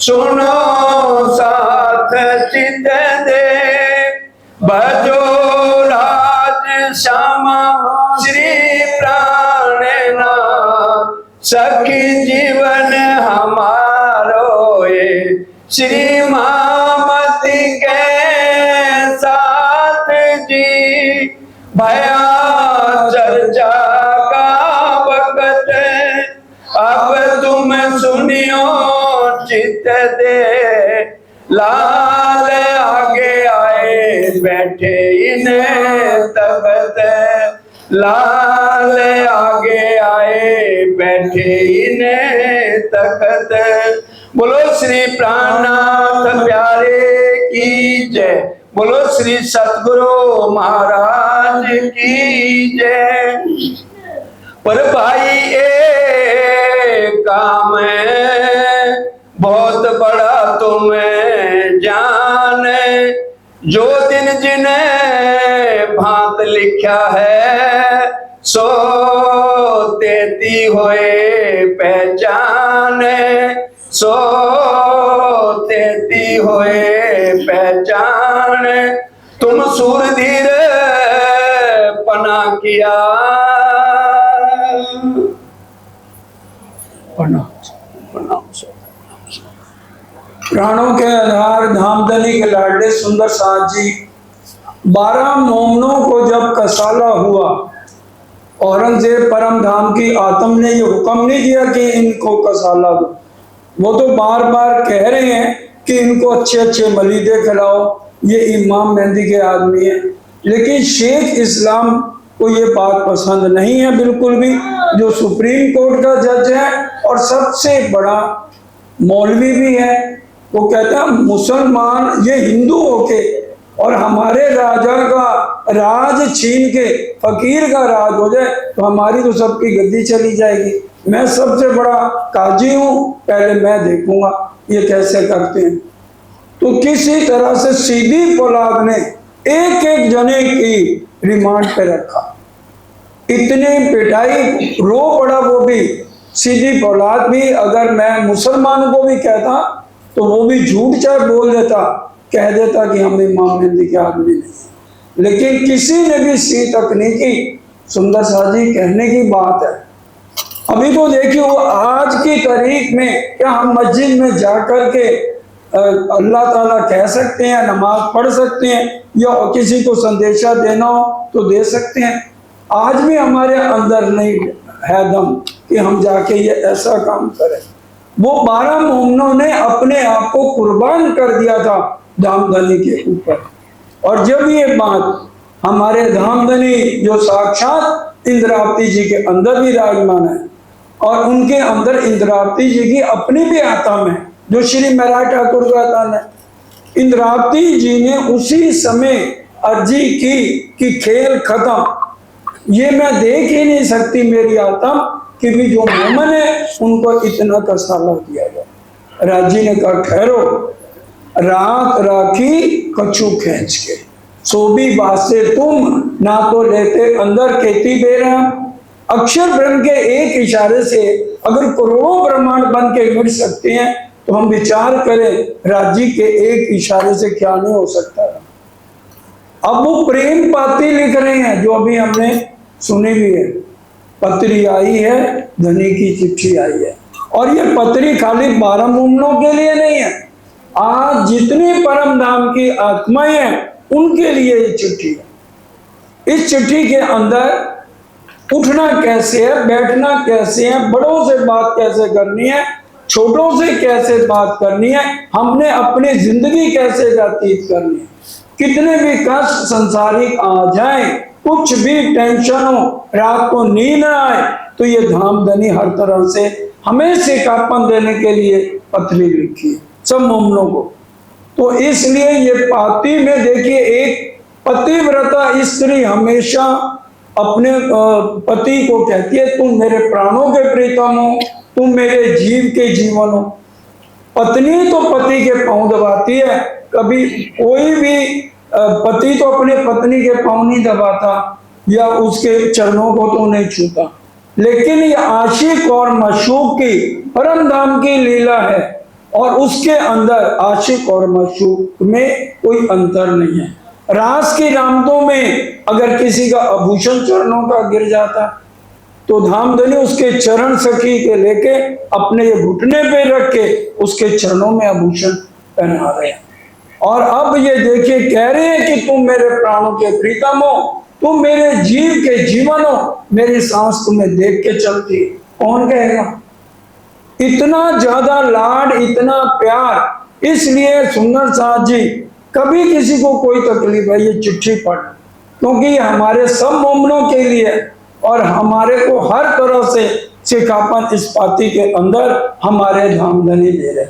सुनो साथ चित दे, भजो राज श्यामा श्री प्राणनाथ। सखी जीवन हमारो ये श्री मामती के साथ जी। भया चर्चा का वक्त अब तुम सुनियो चित दे, लाल आगे आए बैठे इन्हें तख्त, लाल आगे आए बैठे इन्हें तख्त। बोलो श्री प्राणनाथ प्यारे की जय, बोलो श्री सतगुरु महाराज की जय। पर भाई एक काम बहुत बड़ा तुम्हें जाने, जो दिन जिन्हें भांत लिखा है सो तेती होए पहचाने, सो तेती होए पहचाने। तुम सूरधीर पना किया, प्राणों के आधार धामधनी के लाडले सुंदर साथ जी 12 मोमनों को जब कसाला हुआ, औरंगजेब परम धाम की आत्म ने ये हुक्म नहीं दिया कि इनको कसाला दो। वो तो बार बार कह रहे हैं कि इनको अच्छे अच्छे मलीदे खिलाओ, ये इमाम मेहंदी के आदमी है। लेकिन शेख इस्लाम को ये बात पसंद नहीं है बिल्कुल भी, जो सुप्रीम कोर्ट का जज है और सबसे बड़ा मौलवी भी है। वो कहता है मुसलमान ये हिंदू होके और हमारे राजा का राज छीन के फकीर का राज हो जाए तो हमारी तो सबकी गद्दी चली जाएगी। मैं सबसे बड़ा काजी हूँ, पहले मैं देखूंगा ये कैसे करते हैं। तो किसी तरह से सीधी फौलाद ने एक एक जने की रिमांड पे रखा, इतनी पिटाई, रो पड़ा वो भी। सीधी फौलाद भी अगर मैं मुसलमानों को भी कहता तो वो भी झूठ चाहे बोल देता, कह देता कि हम इमाम मेहंदी के आदमी नहीं। लेकिन किसी ने भी सी तक नहीं की। सुंदर साजी कहने की बात है। अभी तो देखिए वो आज की तारीख में क्या हम मस्जिद में जाकर के अल्लाह ताला कह सकते हैं, नमाज पढ़ सकते हैं, या किसी को संदेशा देना हो तो दे सकते हैं। आज भी हमारे अंदर नहीं है दम कि हम जाके ये ऐसा काम करें। वो 12 मोमनों ने अपने आप को कुर्बान कर दिया था धामधनी के ऊपर। और जब ये बात हमारे धामधनी जो साक्षात इंद्रावती जी के अंदर भी विराजमान है और उनके अंदर इंद्रावती जी की अपनी भी आत्मा है, जो श्री महाराज ठाकुर का तान है। इंद्रावती जी ने उसी समय अर्जी की कि खेल खत्म, ये मैं देख ही नहीं सकती मेरी आत्मा कि भी जो मोमन है उनको इतना कसाला दिया गया। राजी ने कहा ठहरो, रात राखी कछु खींच के, सोबी बासे तुम ना तो लेते अंदर खेती बेरा। अक्षर ब्रह्म के एक इशारे से अगर करोड़ों ब्रह्मांड बन के मिट सकते हैं तो हम विचार करें राज्य के एक इशारे से क्या नहीं हो सकता। अब वो प्रेम पाती लिख रहे हैं जो अभी हमने सुनी भी है। पत्री आई है, धनी की चिट्ठी आई है, और ये पत्री खाली 12 मोमनों के लिए नहीं है, आज जितनी परम धाम की आत्माएं हैं उनके लिए ये चिट्ठी है। इस चिट्ठी के अंदर उठना कैसे है, बैठना कैसे है, बड़ों से बात कैसे करनी है, छोटों से कैसे बात करनी है, हमने अपनी जिंदगी कैसे व्यतीत करनी है। कितने भी कष्ट संसारिक आ जाए, कुछ भी टेंशन हो, रात को नींद न आए, तो ये धामधनी हर तरह से हमें सिखापन देने के लिए पत्री लिखी है सब मोमनों को। तो इसलिए ये पाती में देखिए एक पतिव्रता स्त्री हमेशा अपने पति को कहती है तुम मेरे प्राणों के प्रीतम हो, तुम मेरे जीव के जीवन हो। पत्नी तो पति के पांव दबाती है, कभी कोई भी पति तो अपने पत्नी के पांव नहीं दबाता या उसके चरणों को तो नहीं छूता। लेकिन ये आशिक और मशूक की परम धाम की लीला है और उसके अंदर आशिक और माशूक में कोई अंतर नहीं है। रास की रामतों में अगर किसी का आभूषण चरणों का गिर जाता तो धामधनी उसके चरण सखी के लेके अपने ये घुटने पे रख के उसके चरणों में आभूषण पहना रहे हैं। और अब ये देखिए कह रहे हैं कि तुम मेरे प्राणों के प्रीतम हो, तुम मेरे जीव के जीवन हो, मेरी सांस तुम्हें देख के चलती। कौन कहेगा? इतना ज्यादा लाड, इतना प्यार। इसलिए सुंदर साथ जी कभी किसी को कोई तकलीफ है ये चिट्ठी पढ़, क्योंकि ये हमारे सब मोमनों के लिए और हमारे को हर तरह से सिखापन इस पाती के अंदर हमारे धामधनी दे रहे।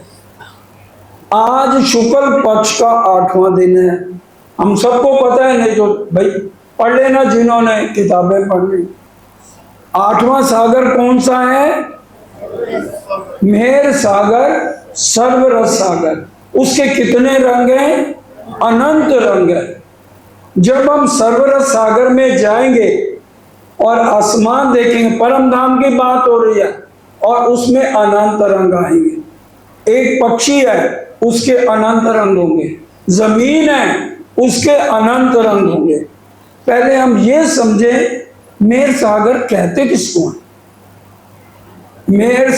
आज शुक्ल पक्ष का 8वां दिन है। हम सबको पता है, नहीं तो भाई पढ़ लेना जिन्होंने किताबें पढ़नी। 8वां सागर कौन सा है? मेहर सागर, सर्वरस सागर। उसके कितने रंग हैं? अनंत रंग है। जब हम सर्वरस सागर में जाएंगे और आसमान देखेंगे, परम धाम की बात हो रही है, और उसमें अनंत रंग आएंगे। एक पक्षी है उसके अनंत रंग होंगे, जमीन है उसके अनंत रंग होंगे। पहले हम ये समझे मेहर सागर कहते किसको है? मेहर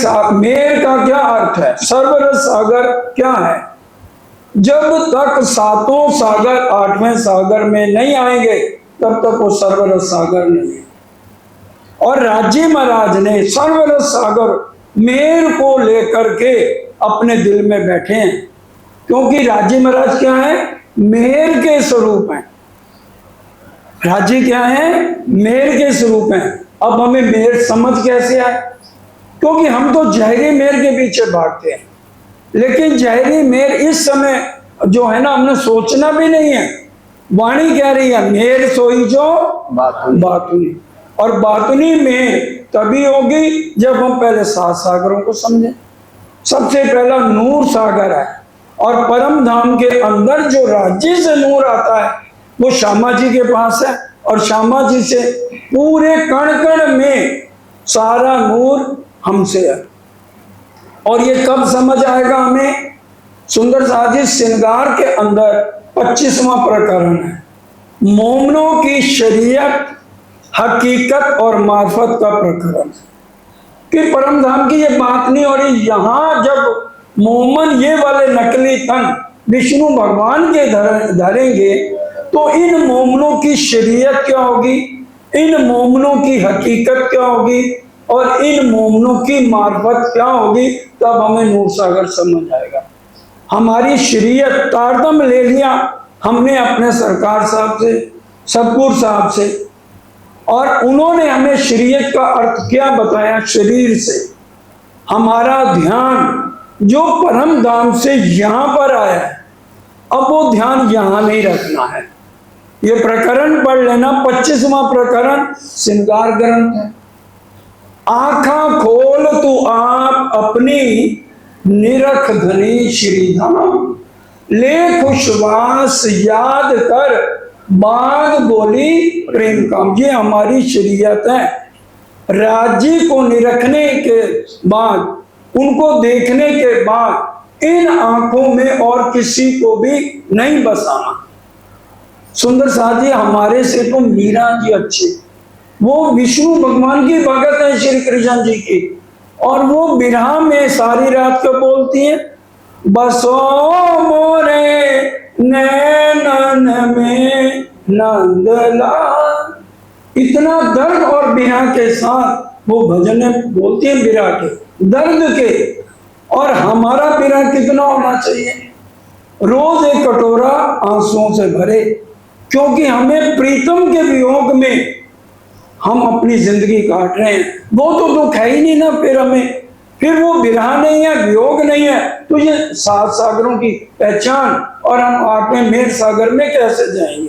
का क्या अर्थ है? सर्वरस सागर क्या है? जब तक 7 सागर 8वें सागर में नहीं आएंगे तब तक वो सर्वरस सागर नहीं है। और राजी महाराज ने सर्वरस सागर मेहर को लेकर के अपने दिल में बैठे हैं, क्योंकि राजी महाराज क्या है? मेहर के स्वरूप हैं। राजी क्या है? मेहर के स्वरूप हैं। अब हमें मेहर समझ कैसे आए? क्योंकि हम तो जहरी मेहर के पीछे भागते हैं, लेकिन जहरी मेहर इस समय जो है ना, हमने सोचना भी नहीं है। वाणी कह रही है मेहर सोई जो बातुनी, और बातुनी में तभी होगी जब हम पहले 7 सागरों को समझें। सबसे पहला नूर सागर है, और परम धाम के अंदर जो राज्य से नूर आता है वो श्यामा जी के पास है, और श्यामा जी से पूरे कण कण में सारा नूर हमसे है। और ये कब समझ आएगा हमें? सुंदर साथ जी श्रृंगार के अंदर 25वां प्रकरण है, मोमनों की शरीयत, हकीकत और मार्फत का प्रकरण। कि परम धाम की ये बात नहीं हो रही। यहां जब मोमन ये वाले नकली तन विष्णु भगवान के धरेंगे तो इन मोमनों की शरीयत क्या होगी, इन मोमनों की हकीकत क्या होगी, और इन मोमनों की मार्फत क्या होगी, तब हमें नूर सागर समझ आएगा। हमारी शरीयत तारतम ले लिया हमने अपने सरकार साहब से, सतगुरु साहब से, और उन्होंने हमें शरीयत का अर्थ क्या बताया? शरीर से। हमारा ध्यान जो परम धाम से यहां पर आया है, अब वो ध्यान यहां नहीं रखना है। ये प्रकरण पढ़ लेना, 25वां प्रकरण श्रृंगार ग्रंथ है। आंखा खोल तू आप अपनी निरख धनी श्री धाम, ले खुशवास याद कर बाग बोली प्रेम काम। ये हमारी शरीयत है। राज्य को निरखने के बाद, उनको देखने के बाद इन आंखों में और किसी को भी नहीं बसाना। सुंदर साथी हमारे से तो मीरा जी अच्छे, वो विष्णु भगवान की भगत है श्री कृष्ण जी की, और वो बिरहा में सारी रात को बोलती है, बसो मोरे नैनन में नंदलाल। इतना दर्द और बिरहा के साथ वो भजन बोलती है, बिरहा के दर्द के। और हमारा बिरहा कितना होना चाहिए? रोज एक कटोरा आंसुओं से भरे, क्योंकि हमें प्रीतम के वियोग में हम अपनी जिंदगी काट रहे हैं। वो तो दुख है ही नहीं ना, फिर वो विरह नहीं है, वियोग नहीं है, तो ये 7 सागरों की पहचान, और हम 8वें मेहर सागर में कैसे जाएंगे?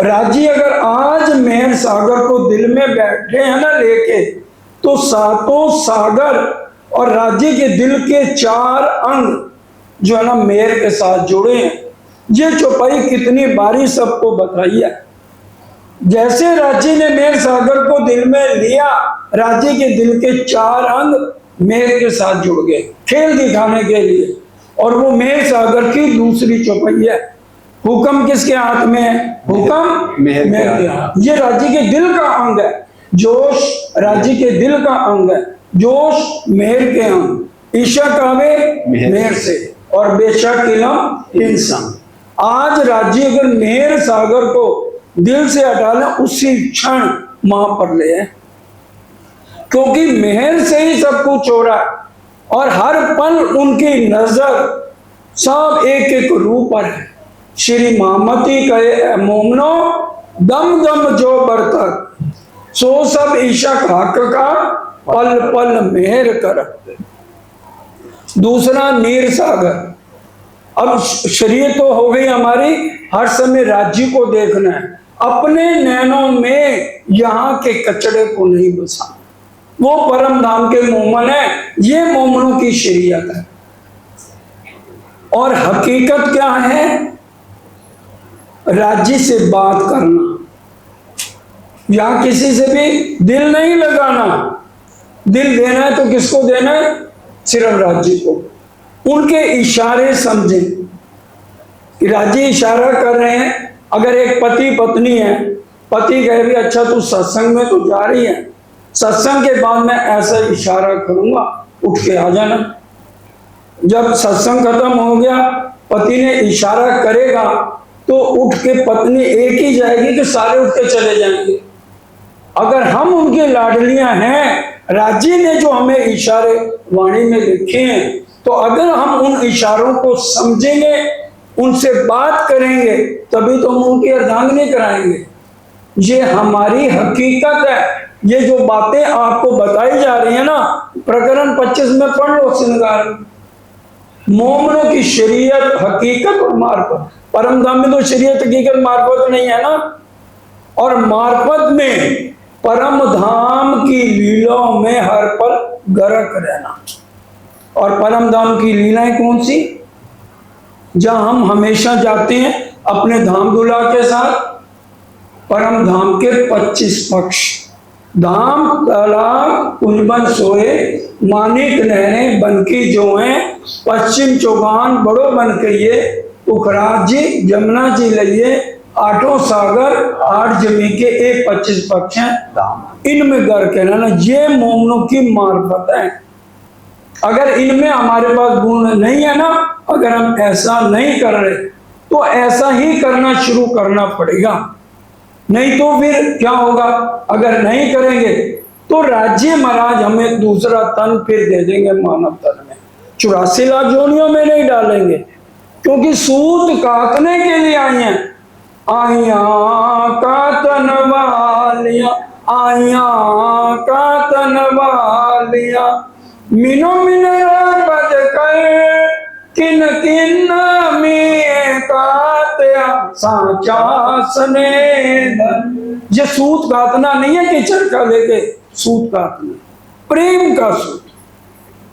राजी अगर आज मेहर सागर को दिल में बैठे हैं ना लेके, तो 7 सागर और राज्य के दिल के 4 अंग जो है ना मेहर के साथ जुड़े हैं। ये चौपाई कितनी बारी सबको बताई है। जैसे राज्य ने मेहर सागर को दिल में लिया, राज्य के दिल के 4 अंग मेहर के साथ जुड़ गए खेल दिखाने के लिए। और वो मेहर सागर की दूसरी चौपाई है। हुक्म किसके हाथ में है? हुक्म मेहर के हाथ। ये राज्य के दिल का अंग है। जोश राज्य के दिल का अंग है। जोश मेहर के अंग। ईशा कावे मेहर से और बेशक इलम इंसान। आज राज्य अगर मेहर सागर को दिल से हटा लें उसी क्षण वहां पर ले आए, क्योंकि मेहर से ही सब कुछ हो रहा है। और हर पल उनकी नजर सब एक एक रूप पर है। श्री महामती कहे मोमनो दम दम जो बरतर, सो सब ईशक हक का पल पल मेहर कर। दूसरा नीर सागर। अब शरीयत तो हो गई हमारी, हर समय राज्य को देखना है, अपने नैनों में यहाँ के कचड़े को नहीं बसाना। वो परम धाम के मोमन है। ये मोमनों की शरीयत है। और हकीकत क्या है? राज्य से बात करना, यहां किसी से भी दिल नहीं लगाना। दिल देना है तो किसको देना है? सिर्फ राज्य को। उनके इशारे समझें कि राज्य इशारा कर रहे हैं। अगर एक पति पत्नी है, पति कहे भी अच्छा तू सत्संग में तो जा रही है, सत्संग के बाद मैं ऐसा इशारा करूंगा, उठ के आ जाना। जब सत्संग खत्म हो गया, पति ने इशारा करेगा तो उठ के पत्नी एक ही जाएगी कि सारे उठ के चले जाएंगे। अगर हम उनकी लाडलियां हैं, राज्य ने जो हमें इशारे वाणी में लिखे हैं, तो अगर हम उन इशारों को समझेंगे, उनसे बात करेंगे, तभी तो हम उनकी अर्धांगिनी कराएंगे। ये हमारी हकीकत है। ये जो बातें आपको बताई जा रही है ना, प्रकरण 25 में पढ़ लो श्रृंगार। मोमनों की शरीयत, हकीकत और मार्फत। परमधाम में तो शरीयत हकीकत मार्फत नहीं है ना। और मार्फत में परम धाम की लीलाओं में हर पल गरक रहना। और परम धाम की लीलाएं कौन सी? जहां हम हमेशा जाते हैं अपने धाम दूल्हा के साथ। परम धाम के 25 पक्ष, धाम तालाब कुंजबन सोए, मानिक नहरें बनकी जो हैं, पश्चिम चौगान बड़ो बन कहिए, उखराज जी जमुना जी लइए, आठों सागर आठ जमी के एक 25 पक्ष हैं। इनमें गर के रहना, ये मोमनों की मार्फत है। अगर इनमें हमारे पास गुण नहीं है ना, अगर हम ऐसा नहीं कर रहे तो ऐसा ही करना शुरू करना पड़ेगा। नहीं तो फिर क्या होगा? अगर नहीं करेंगे तो राज्य महाराज हमें दूसरा तन फिर दे देंगे मानव तन में, 84 लाख जोनियों में नहीं डालेंगे, क्योंकि सूत काटने के लिए आई हैं। आइया कातन वालिया, आइया कातन वालिया, मिनो मिनरा बद कर किन किन में कात्या साचा सने। ये सूत काटना नहीं है कि चरखा लेके सूत काटना, प्रेम का सूत।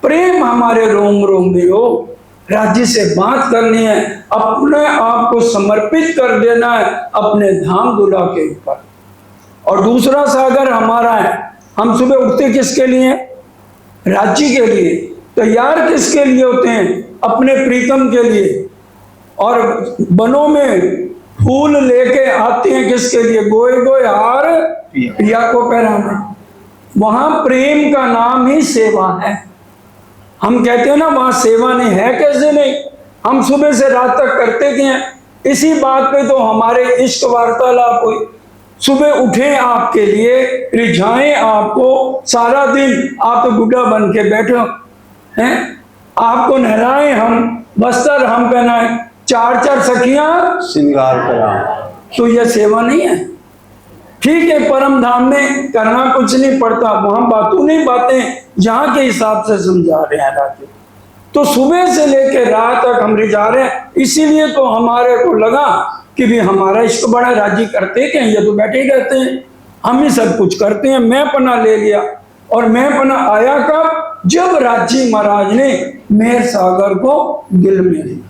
प्रेम हमारे रोम रोम में हो। राज्य से बात करनी है, अपने आप को समर्पित कर देना है अपने धाम दूल्हा के ऊपर। और दूसरा सागर हमारा है। हम सुबह उठते किसके लिए? राज्य के लिए। तैयार किसके लिए होते हैं? अपने प्रीतम के लिए। और बनों में फूल लेके आते हैं किसके लिए? गोए गोए हार पिया को पहनाना। वहां प्रेम का नाम ही सेवा है। हम कहते हैं ना वहां सेवा नहीं है, कैसे नहीं? हम सुबह से रात तक करते क्या हैं? इसी बात पे तो हमारे इश्क वार्तालाप हुई। सुबह उठे आपके लिए, रिझाएं आपको, सारा दिन आप तो बुढ़ा बन के बैठो हैं, आपको नहलाएं हम, वस्त्र हम पहनाएं, 4 सखियां श्रृंगार करा, तो यह सेवा नहीं है? ठीक है, परम धाम में करना कुछ नहीं पड़ता, वहां बातों नहीं बातें जहां के हिसाब से समझा रहे हैं रात। तो सुबह से लेकर रात तक हम रिझा रहे हैं। इसीलिए तो हमारे को लगा कि भी हमारा इश्क बड़ा, राजी करते क्या? ये तो बैठे ही रहते हैं, हम ही सब कुछ करते हैं। मैं पना ले लिया। और मैं पना आया कब? जब राज्य महाराज ने मेहर सागर को दिल में लिया।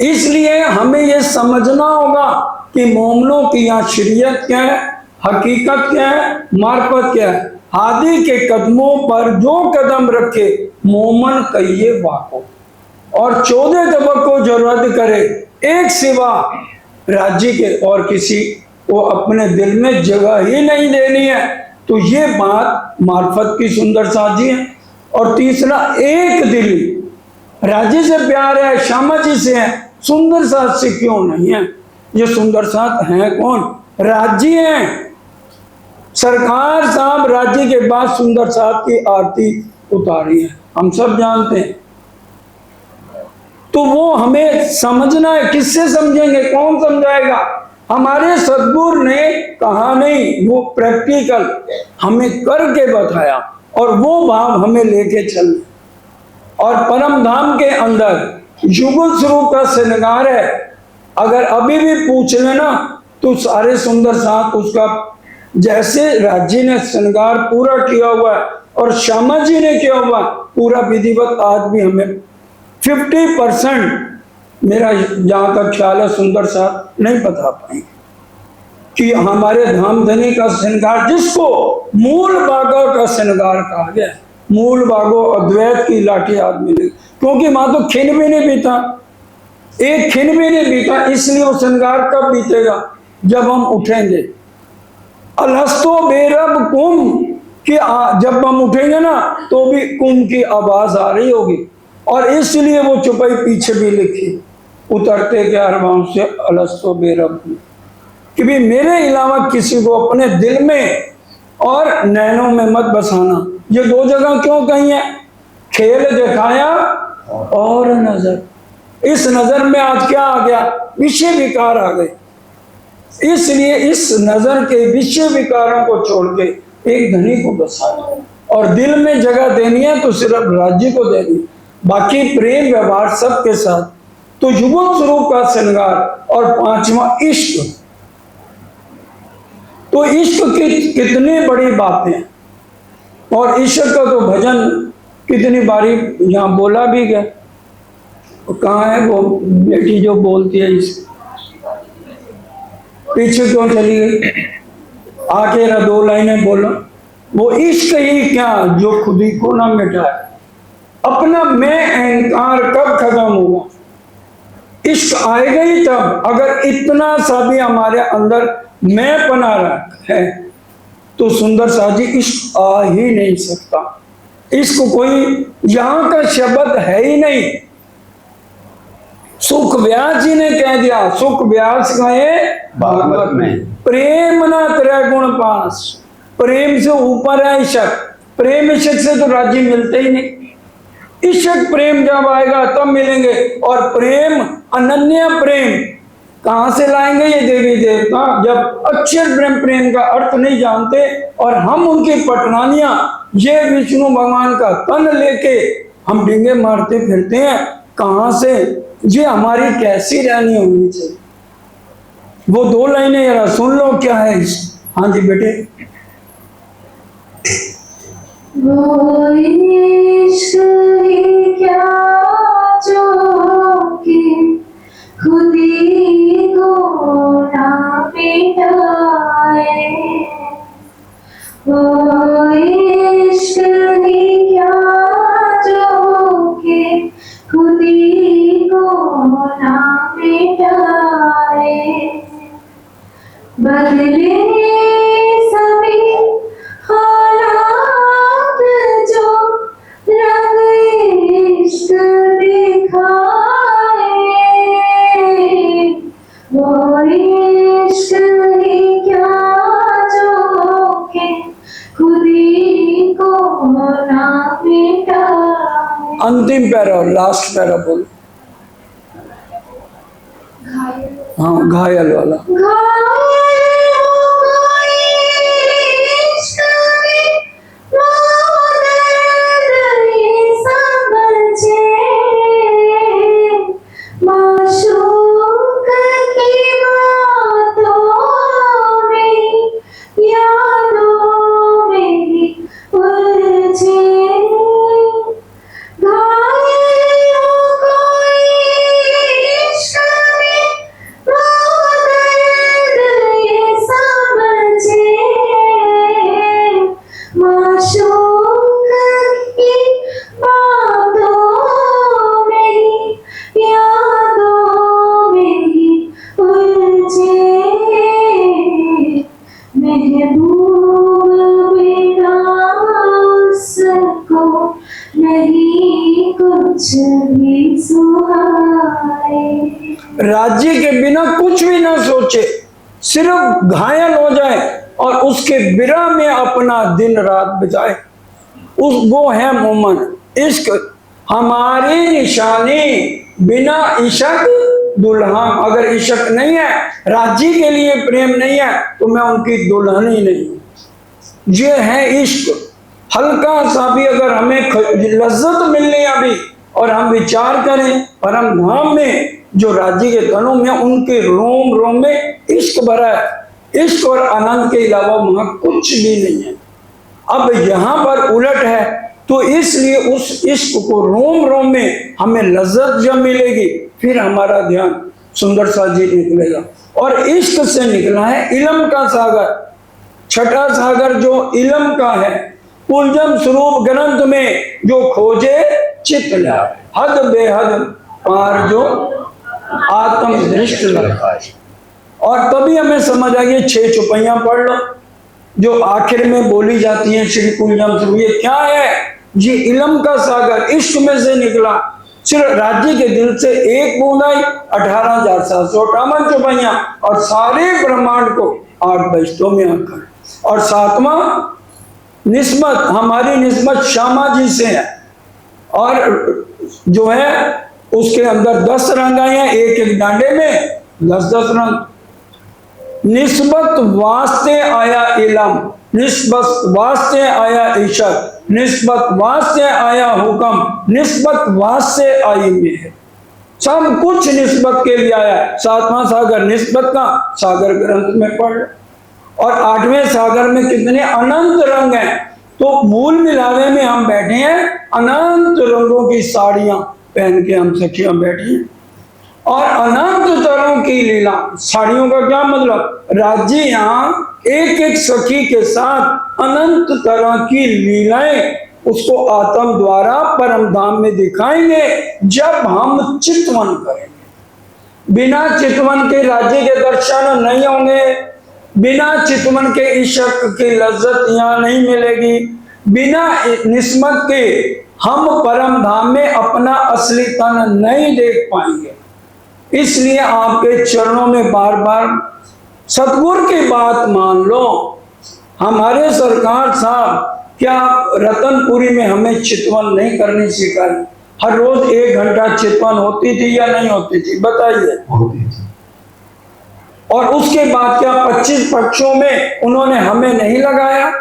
इसलिए हमें यह समझना होगा कि मोमनों की यहाँ शरीयत क्या है, हकीकत क्या है, मार्फत क्या है। हादी के कदमों पर जो कदम रखे मोमन कहिए वाको, और 14 तबक को जो रद्द करे एक सिवा राज्य के और किसी को अपने दिल में जगह ही नहीं देनी है। तो ये बात मार्फत की सुंदर साजी है। और तीसरा, एक दिली, राज्य से प्यार है, श्यामा जी से है, सुंदर साथ से क्यों नहीं है? ये सुंदर साथ हैं कौन? राज्य हैं। सरकार साहब राज्य के बाद सुंदर साथ की आरती उतारी है, हम सब जानते हैं। तो वो हमें समझना है। किससे समझेंगे? कौन समझाएगा? हमारे सद्गुरु ने कहा नहीं, वो प्रैक्टिकल हमें करके बताया, और वो भाव हमें लेके चलना। और परम धाम के अंदर युगल स्वरूप का श्रृंगार है। अगर अभी भी पूछ लेना तो सारे सुंदर साथ उसका, जैसे राज्य ने श्रृंगार पूरा किया हुआ है और श्यामा जी ने किया हुआ पूरा विधिवत, आज भी हमें 50% मेरा जहाँ तक ख्याल है सुंदर साथ नहीं बता पाएंगे कि हमारे धामधनी का श्रृंगार, जिसको मूल बागों का श्रृंगार कहा गया, मूल बागों अद्वैत की लाठी याद मिलेगी, क्योंकि मां तो खिन भी नहीं बीता, एक खिन भी नहीं बीता, इसलिए वो श्रृंगार कब बीतेगा? जब हम उठेंगे। अलहस्तो बेरब कुम की जब हम उठेंगे ना तो भी कुम की आवाज आ रही होगी, और इसलिए वो चुपाई पीछे भी लिखी, उतरते के अरबाम से अलहस्तो बेरब कुम, कि भी मेरे अलावा किसी को अपने दिल में और नैनों में मत बसाना। ये दो जगह क्यों कही है? खेल दिखाया और नजर, इस नजर में आज क्या आ गया? विषय विकार आ गए। इसलिए इस नजर के विषय विकारों को छोड़ के एक धनी को बसाना, और दिल में जगह देनी है तो सिर्फ राज्य को देनी है, बाकी प्रेम व्यवहार सबके साथ। तो युगल स्वरूप का श्रृंगार। और पांचवा, इश्क। तो इश्क की कितनी बड़ी बातें, और इश्क का तो भजन कितनी बारी यहाँ बोला भी गया। कहाँ है वो बेटी जो बोलती है इश्क? पीछे क्यों चली गई? आके ना 2 लाइनें बोलो। वो इश्क ही क्या जो खुद ही को ना मिटाए, अपना मैं अहंकार कब खत्म होगा? इश्क आएगा ही तब, अगर इतना सा भी हमारे अंदर मैं बना रहा है तो सुंदर साजी इश्क आ ही नहीं सकता। इश्क कोई यहाँ का शब्द है ही नहीं। सुख व्यास जी ने कह दिया, सुख व्यास कहे भागवत में, प्रेम ना त्रय गुण पास, प्रेम से ऊपर है इशक। प्रेम इशक से तो राज्य मिलते ही नहीं। इशक प्रेम जब आएगा तब मिलेंगे। और प्रेम, अनन्य प्रेम कहां से लाएंगे ये देवी देवता, जब अक्षर प्रेम, प्रेम का अर्थ नहीं जानते, और हम उनकी पटरानियां, ये विष्णु भगवान का तन लेके हम डींगे मारते फिरते हैं। कहां से? ये हमारी कैसी रहनी होनी चाहिए? वो 2 लाइनें जरा सुन लो, क्या है इस। हाँ जी बेटे। वो इश्क ही क्या जो कि खुद ही को ना मिटाए, वो इश्क ही क्या जो कि खुद ही को ना मिटाए, बदले सभी हालात जो रंग इश्क दिखाए, वो इश्क ही क्या जो के खुद ही को ना मिटाए। अंतिम पैरा, लास्ट पैरा बोल। हाँ, घायल वाला। घायल हो गई इश्क में, वो दर्द ही समझे, माशूक की बातों में, यादों में ही उलझे। घायल हो गई इश्क में, वो दर्द कुछ भी सुहाए। राज्य के बिना कुछ भी ना सोचे, सिर्फ घायल हो जाए और उसके विरह में अपना दिन रात बिताए, वो है मोमन। इश्क हमारी निशानी, बिना इश्क दुल्हा। अगर इश्क नहीं है, राज्य के लिए प्रेम नहीं है, तो मैं उनकी दुल्हन ही नहीं हूं। ये है इश्क। हल्का सा भी अगर हमें लज्जत मिलनी अभी और हम विचार करें परम धाम में जो राज्य के तनों में, उनके रोम रोम में इश्क भरा है। इश्क और आनंद के अलावा वहां कुछ भी नहीं है। अब यहाँ पर उलट है, तो इसलिए उस इश्क को रोम रोम में हमें लज्जत जब मिलेगी, फिर हमारा ध्यान सुंदर सा जी निकलेगा। और इश्क से निकला है इलम का सागर, छठा सागर जो इलम का है। पुलजम स्वरूप ग्रंथ में जो खोजे चित लाए, हद बेहद पार जो आत्म दृष्ट लगाए। और तभी हमें समझ आ गई 6 चौपाइयां पढ़ लो जो आखिर में बोली जाती है श्री पुलजम स्वरूप। ये क्या है? ये इलम का सागर इश्क में से निकला। सिर्फ राज्य के दिल से एक बूंद आई, 18,758 चौपाइयां, और सारे ब्रह्मांड को 8 बजतों में आकर। और 7वां निस्बत, हमारी निस्बत श्यामा जी से है, और जो है उसके अंदर 10 रंग आए हैं, एक एक डांडे में 10-10 रंग। निस्बत वास्ते आया इलम, निस्बत वास्ते आया इशक, निस्बत वास्ते आया हुक्म, निस्बत वास्ते आई मेहर। सब कुछ निस्बत के लिए आया। 7वां सागर निस्बत का सागर ग्रंथ में पढ़। और 8वें सागर में कितने अनंत रंग हैं, तो मूल मिलावे में हम बैठे हैं, अनंत रंगों की साड़ियां पहन के हम सखियां बैठी हैं, और अनंत तरह की लीला। साड़ियों का क्या मतलब? राज्य यहाँ एक एक सखी के साथ अनंत तरह की लीलाएं उसको आत्म द्वारा परम धाम में दिखाएंगे जब हम चितवन करेंगे। बिना चितवन के राज्य के दर्शन नहीं होंगे, बिना चितवन के इश्क की लज्जत यहाँ नहीं मिलेगी, बिना निस्मत के हम परम धाम में अपना असली तन नहीं देख पाएंगे। इसलिए आपके चरणों में बार बार सतगुरु की बात मान लो। हमारे सरकार साहब क्या रतनपुरी में हमें चितवन नहीं करनी सिखाई? हर रोज 1 घंटा चितवन होती थी या नहीं होती थी? बताइए। होती थी। और उसके बाद क्या 25 पक्षों में उन्होंने हमें नहीं लगाया?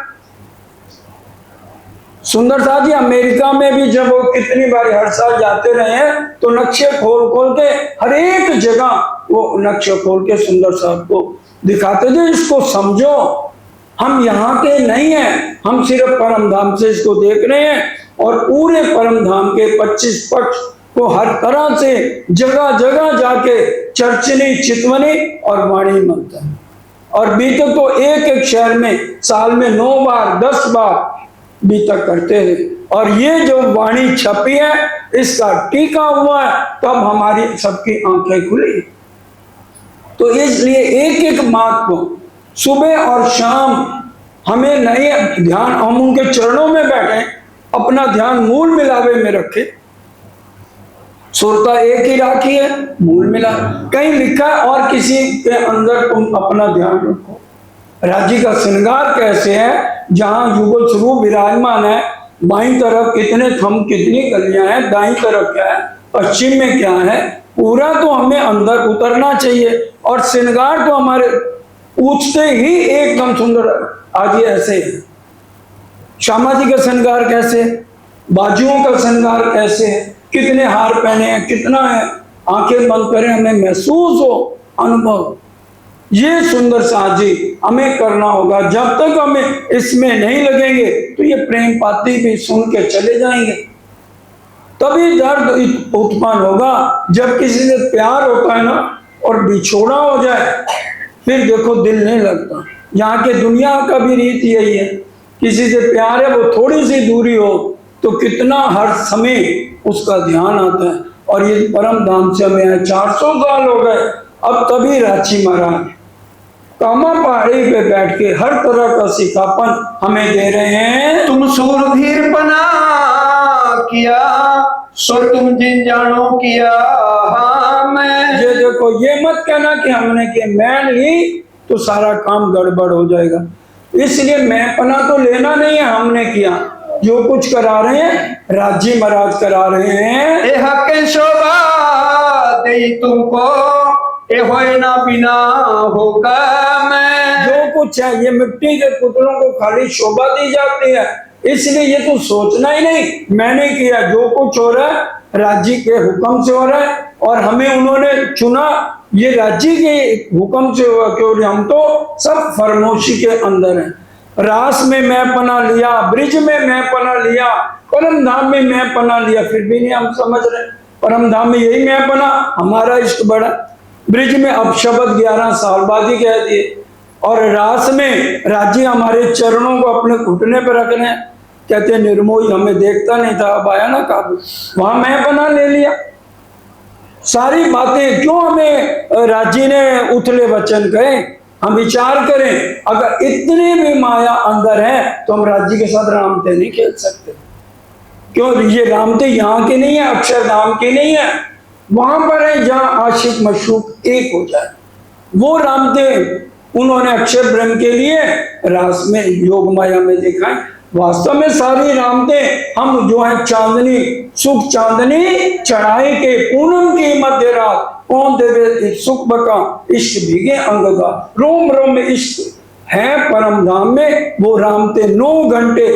सुंदर साहब जी, अमेरिका में भी जब वो कितनी बार हर साल जाते रहे हैं, तो नक्शे खोल खोल के हर एक जगह वो नक्शे खोल के सुंदर साहब को दिखाते थे, इसको समझो, हम यहाँ के नहीं हैं, हम सिर्फ परम धाम से इसको देख रहे हैं। और पूरे परम धाम के 25 पक्ष को हर तरह से जगह जगह जाके चर्चनी, चितवनी और वाणी मंत्र, और बीतक तो एक एक शहर में साल में 9 बार 10 बार बीतक करते हैं। और ये जो वाणी छपी है, इसका टीका हुआ है, तब हमारी सबकी आंखें खुली। तो इसलिए एक एक बात को सुबह और शाम हमें नहीं ध्यान, हम उनके चरणों में बैठे, अपना ध्यान मूल मिलावे में रखे। सुरता एक ही राखी है, मूल मिला। कहीं लिखा है और किसी के अंदर तुम अपना ध्यान रखो। राज्य का श्रृंगार कैसे है? जहां युगल स्वरूप विराजमान है, बाईं तरफ कितने थम, कितनी गलियां हैं, दाईं तरफ क्या है, पश्चिम में क्या है, पूरा तो हमें अंदर उतरना चाहिए। और श्रृंगार तो हमारे पूछते ही एकदम सुंदर। आज ये ऐसे है, श्यामा जी का श्रृंगार कैसे, बाजुओं का श्रृंगार कैसे है, कितने हार पहने हैं, कितना है, आंखें बंद करें, हमें महसूस हो अनुभव। ये सुंदर साजी हमें करना होगा। जब तक हमें इसमें नहीं लगेंगे तो ये प्रेम पाती भी सुन के चले जाएंगे। तभी दर्द उत्पन्न होगा। जब किसी से प्यार होता है ना और बिछोड़ा हो जाए, फिर देखो दिल नहीं लगता। यहाँ के दुनिया का भी रीत यही है, किसी से प्यार है, वो थोड़ी सी दूरी हो तो कितना हर समय उसका ध्यान आता है। और ये परम धाम से हमें 400 साल हो गए, अब तभी रांची महाराज कामा पहाड़ी पे बैठ के हर तरह का सिखापन हमें दे रहे हैं। तुम सूरधीर बना किया सो तुम जिन जानो किया मैं। ये देखो, ये मत कहना कि हमने किया, मैं नहीं तो सारा काम गड़बड़ हो जाएगा। इसलिए मैं पना तो लेना नहीं है, हमने किया। जो कुछ करा रहे हैं राजी महाराज करा रहे हैं। ए हक शोभा दे तुमको, ए होए ना बिना हुक्म। जो कुछ है ये मिट्टी के पुतलों को खाली शोभा दी जाती है, इसलिए ये तो सोचना ही नहीं मैंने किया। जो कुछ हो रहा है राज्य के हुक्म से हो रहा है, और हमें उन्होंने चुना, ये राज्य के हुक्म से हुआ। क्यों? हम तो सब फरमोशी के अंदर हैं। रास में मैं पना लिया, ब्रिज में मैं पना लिया, परम धाम में मैं पना लिया, फिर भी नहीं हम समझ रहे। परम धाम में यही मैं पना, हमारा इष्ट बड़ा। ब्रिज में अब शब्द 11 साल बाद ही कह दिए, और रास में राज्य हमारे चरणों को अपने घुटने पर रखने हैं। कहते हैं निर्मोही हमें देखता नहीं था, अब आया ना काबू, वहां मैं पना ले लिया। सारी बातें क्यों हमें राज्य ने उथले वचन कहे? हम विचार करें, अगर इतनी भी माया अंदर है तो हम राज्य के साथ रामते नहीं खेल सकते। क्यों? ये रामते यहाँ के नहीं है, अक्षरधाम के नहीं है, वहां पर है जहां आशिक मशूक एक हो जाए। वो रामते उन्होंने अक्षर ब्रह्म के लिए रास में योग माया में दिखाए। वास्तव में सारी रामते हम जो है चांदनी, सुख चांदनी चढ़ाई के पूनम की मध्य रात, कौन देवे सुख बका इष्ट भीगे अंगदा, रोम रोम इष्ट है परम धाम में। वो रामते 9 घंटे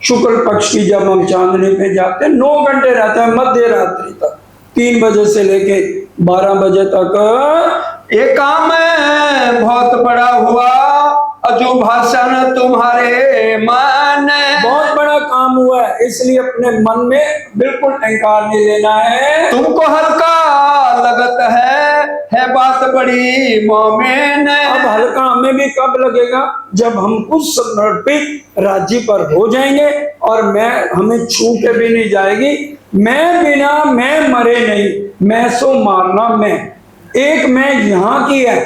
शुक्ल पक्ष की जब हम चांदनी पे जाते हैं 9 घंटे रहते हैं मध्य रात्रि तक, 3 बजे से लेके 12 बजे तक। ये काम बहुत बड़ा हुआ, अजू भाषण तुम्हारे मन। बहुत बड़ा काम हुआ है, इसलिए अपने मन में बिल्कुल अहंकार नहीं लेना है। तुमको हल्का लगत है बात बड़ी मोमेन। अब हल्का हमें भी कब लगेगा? जब हम कुछ समर्पित राज्य पर हो जाएंगे, और मैं हमें छू के भी नहीं जाएगी। मैं बिना मैं मरे नहीं, मैं सो मारना मैं। एक मैं यहाँ की है,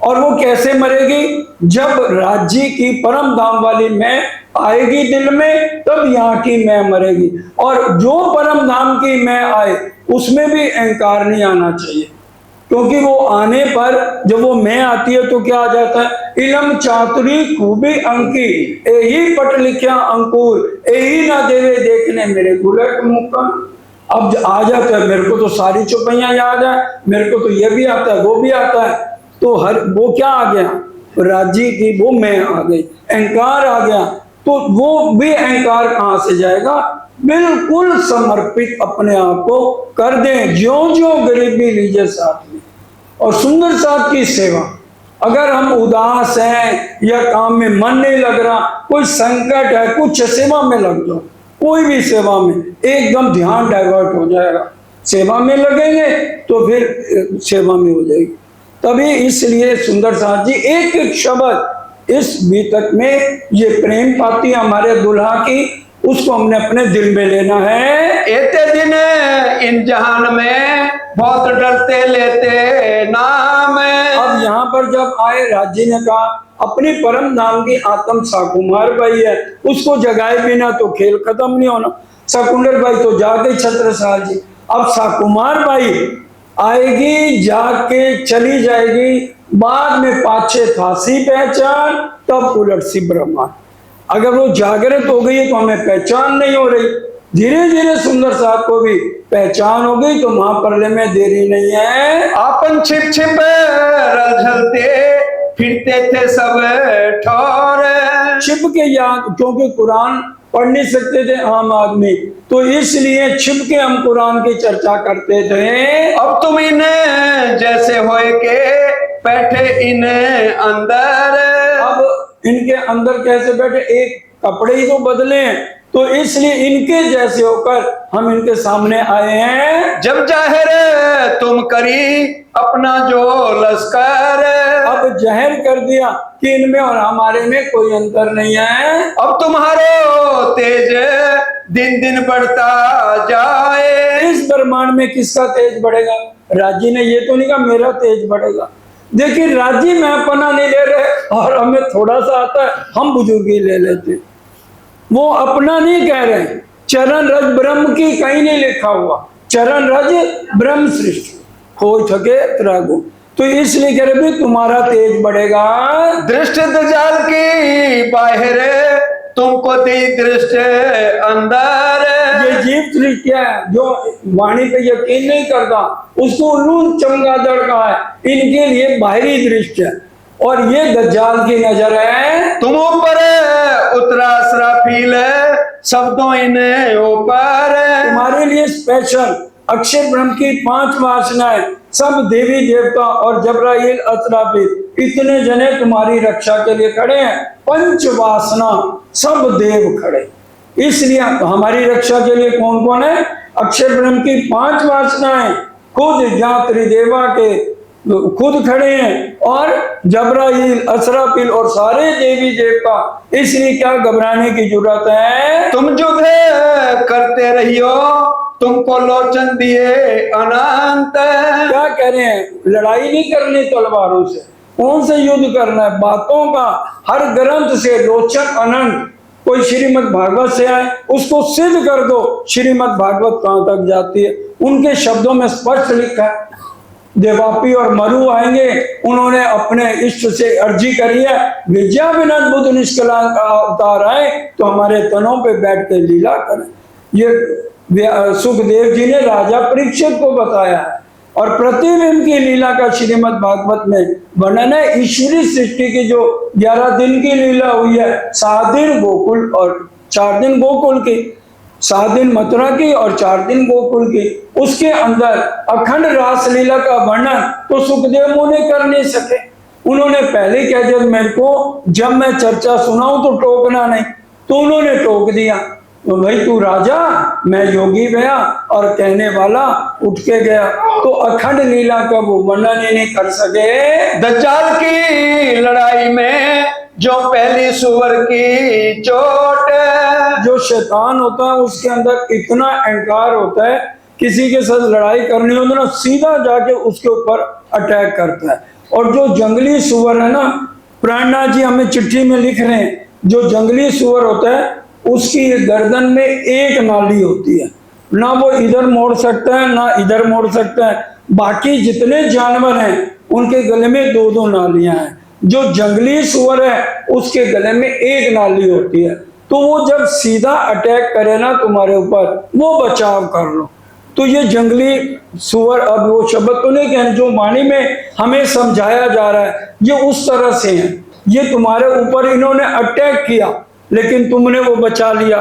और वो कैसे मरेगी? जब राज्य की परम धाम वाली मैं आएगी दिल में, तब यहाँ की मैं मरेगी। और जो परम धाम की मैं आए उसमें भी अहंकार नहीं आना चाहिए, क्योंकि वो आने पर जब वो मैं आती है तो क्या आ जाता है? इलम चातुरी खूबी अंकी, यही पट लिखा अंकुर, यही ना देवे देखने मेरे गुलक मुक्का। अब आ जाता है, मेरे को तो सारी चौपाइयां याद है, मेरे को तो ये भी आता है वो भी आता है, तो हर वो क्या आ गया? राज्य की वो मैं आ गई, अहंकार आ गया। तो वो भी अहंकार कहां से जाएगा? बिल्कुल समर्पित अपने आप को कर दें, ज्यों ज्यों गरीबी लीजिए साथ में। और सुंदर साथ की सेवा, अगर हम उदास हैं या काम में मन नहीं लग रहा, कोई संकट है, कुछ सेवा में लग जाओ, कोई भी सेवा में एकदम ध्यान डाइवर्ट हो जाएगा। सेवा में लगेंगे तो फिर सेवा में हो जाएगी। तभी इसलिए सुंदर साथ जी एक एक शब्द इस बीतक में ये प्रेम पाती हमारे दुल्हा की, उसको हमने अपने दिल में लेना है। एते दिन इन जहान में बहुत डरते लेते नाम। अब यहाँ पर जब आए, राज्य ने कहा अपनी परम धाम की आत्म साकुमार बाई है, उसको जगाए बिना तो खेल खत्म नहीं होना। साकुंडर बाई तो जाके छत्रसाल जी, अब साकुमार बाई आएगी, जाके चली जाएगी, बाद में पाछे थासी पहचान, तब उलट सी ब्रह्मा। अगर वो जागृत हो गई तो हमें पहचान नहीं हो रही, धीरे धीरे सुंदर साहब को भी पहचान हो गई, तो महाप्रलय में देरी नहीं है। आपन छिप छिप रलझलते फिरते थे सब ठौर। छिप के याद, क्योंकि कुरान पढ़ नहीं सकते थे आम आदमी, तो इसलिए छिप के हम कुरान की चर्चा करते थे। अब तुम इन्हें जैसे होए के बैठे इन्हें अंदर। अब इनके अंदर कैसे बैठे? एक कपड़े ही तो बदले हैं, तो इसलिए इनके जैसे होकर हम इनके सामने आए हैं। जब जाहिर तुम करी अपना जो लश्कर। अब जाहिर कर दिया कि इनमें और हमारे में कोई अंतर नहीं है। अब तुम्हारो तेज दिन दिन बढ़ता जाए। इस ब्रह्मांड में किसका तेज बढ़ेगा? राज्य ने ये तो नहीं कहा मेरा तेज बढ़ेगा। देखिए राज्य में अपना नहीं ले रहे, और हमें थोड़ा सा आता है हम बुजुर्गी ले लेते। वो अपना नहीं कह रहे, चरण रज ब्रह्म की कहीं नहीं लिखा हुआ, चरण रज ब्रह्म सृष्टि हो थके त्रागु। तो इसलिए कह रहे भी तुम्हारा तेज बढ़ेगा। दृष्टि दजाल की बाहर तुमको दी दृष्टि अंदर। ये जीव दृष्टिया है जो वाणी पे यकीन नहीं करता, उसको उल्लू चमगादड़ का है, इनके लिए बाहरी दृष्टि है। और ये दज्जाल की नजर है। तुम ऊपर उतरा सराफील शब्दों इन्हें ऊपर। तुम्हारे लिए स्पेशल अक्षर ब्रह्म की 5 वासनाएं, सब देवी देवता और जबराइल असराफील इतने जने तुम्हारी रक्षा के लिए खड़े हैं। 5 वासना सब देव खड़े, इसलिए हमारी रक्षा के लिए कौन कौन है? अक्षर ब्रह्म की 5 वासनाएं, खुद जहाँ त्रिदेवा के खुद खड़े हैं और जबराइल असराफील और सारे देवी देवता। इसलिए क्या घबराने की जरूरत है? तुम युद्ध करते रहियो तुमको लोचन दिए अनंत। क्या कह रहे हैं? लड़ाई नहीं करनी तलवारों से, कौन से युद्ध करना है? बातों का हर ग्रंथ से लोचन अनंत। कोई श्रीमद् भागवत से आए उसको सिद्ध कर दो, श्रीमद् भागवत कहां तक जाती है? उनके शब्दों में स्पष्ट लिखा है। देवापी और मरु आएंगे, उन्होंने अपने इष्ट से अर्जी करी है विद्या विनोद बुद्ध निष्कला अवतार आए तो हमारे तनों पे बैठ के लीला करें। ये सुखदेव जी ने राजा परीक्षित को बताया है। और प्रतिबिंब की लीला का श्रीमद् भागवत में वर्णन है। ईश्वरी सृष्टि की जो 11 दिन की लीला हुई है, 7 दिन गोकुल और 4 दिन गोकुल की, 7 दिन मथुरा की और 4 दिन गोकुल की, उसके अंदर अखंड रास लीला का वर्णन तो सुखदेव मुनि कर नहीं सके। उन्होंने पहले कह दिया मेरे को जब मैं चर्चा सुनाऊं तो टोकना नहीं, तो उन्होंने टोक दिया। तो भाई तू राजा, मैं योगी गया, और कहने वाला उठ के गया। तो अखंड लीला का वो वर्णन ही नहीं कर सके। दज्जाल की लड़ाई में जो पहली सुअर की चोट। जो शैतान होता है उसके अंदर इतना अहंकार होता है, किसी के साथ लड़ाई करनी हो तो ना सीधा जाके उसके ऊपर अटैक करता है। और जो जंगली सुअर है ना, प्राणनाथ जी हमें चिट्ठी में लिख रहे हैं, जो जंगली सुअर होता है उसकी गर्दन में एक नाली होती है, ना वो इधर मोड़ सकता है ना इधर मोड़ सकता है। बाकी जितने जानवर हैं उनके गले में 2-2 नालियां हैं। जो जंगली सुअर है उसके गले में एक नाली होती है। तो वो जब सीधा अटैक करे ना तुम्हारे ऊपर, वो बचाव कर लो। तो ये जंगली सुअर, अब वो शब्द तो नहीं कहने, जो वाणी में हमें समझाया जा रहा है ये उस तरह से है। ये तुम्हारे ऊपर इन्होंने अटैक किया लेकिन तुमने वो बचा लिया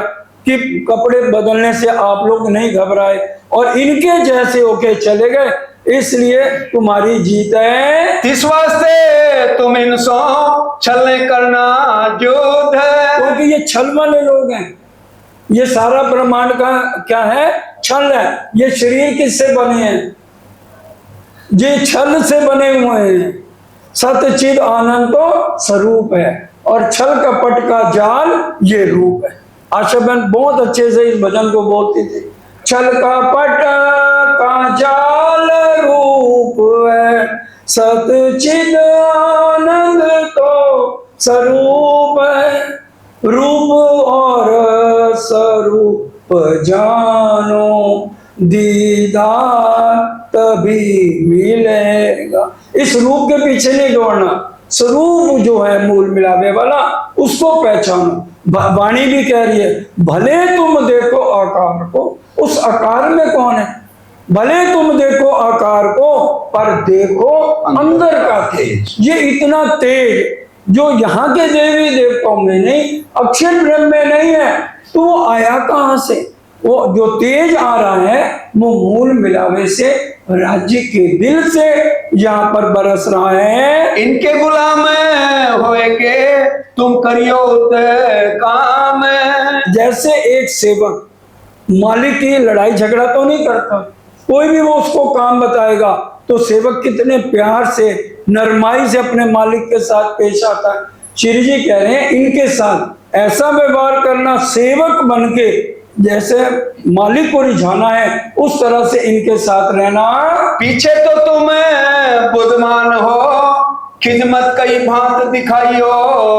कि कपड़े बदलने से आप लोग नहीं घबराए और इनके जैसे होके चले गए, इसलिए तुम्हारी जीत है। इस वास्ते तुम इनसो छलने करना युद्ध। क्योंकि ये छल वाले लोग हैं। ये सारा ब्रह्मांड का क्या है? छल है। ये शरीर किससे बने हैं? ये छल से बने हुए हैं। सतचिद आनंद तो स्वरूप है और छल कपट का जाल ये रूप है। आशा बहन बहुत अच्छे से इस भजन को बोलती थी। छल कपट का जाल रूप है, सतचिद आनंद तो स्वरूप है। रूप और स्वरूप जानो, दीदार तभी मिलेगा। इस रूप के पीछे नहीं दौड़ना, स्वरूप जो है मूल मिलावे वाला उसको पहचानो। वाणी भी कह रही है भले तुम देखो आकार को, उस आकार में कौन है? भले तुम देखो आकार को पर देखो अंदर का तेज। ये इतना तेज जो यहाँ के देवी देवताओं में नहीं, अक्षर ब्रह्म में नहीं है, तो वो आया कहां से? वो जो तेज आ रहा है वो मूल मिलावे से, राज्य के दिल से यहाँ पर बरस रहा है। इनके गुलाम होएगे तुम करियो काम। जैसे एक सेवक मालिक की लड़ाई झगड़ा तो नहीं करता, कोई भी वो उसको काम बताएगा तो सेवक कितने प्यार से नरमाई से अपने मालिक के साथ पेश आता है। श्री जी कह रहे हैं इनके साथ ऐसा व्यवहार करना, सेवक बनके जैसे मालिक को रिझाना है उस तरह से इनके साथ रहना। पीछे तो तुम बुद्धमान हो, खिदमत कई भांत दिखाइयो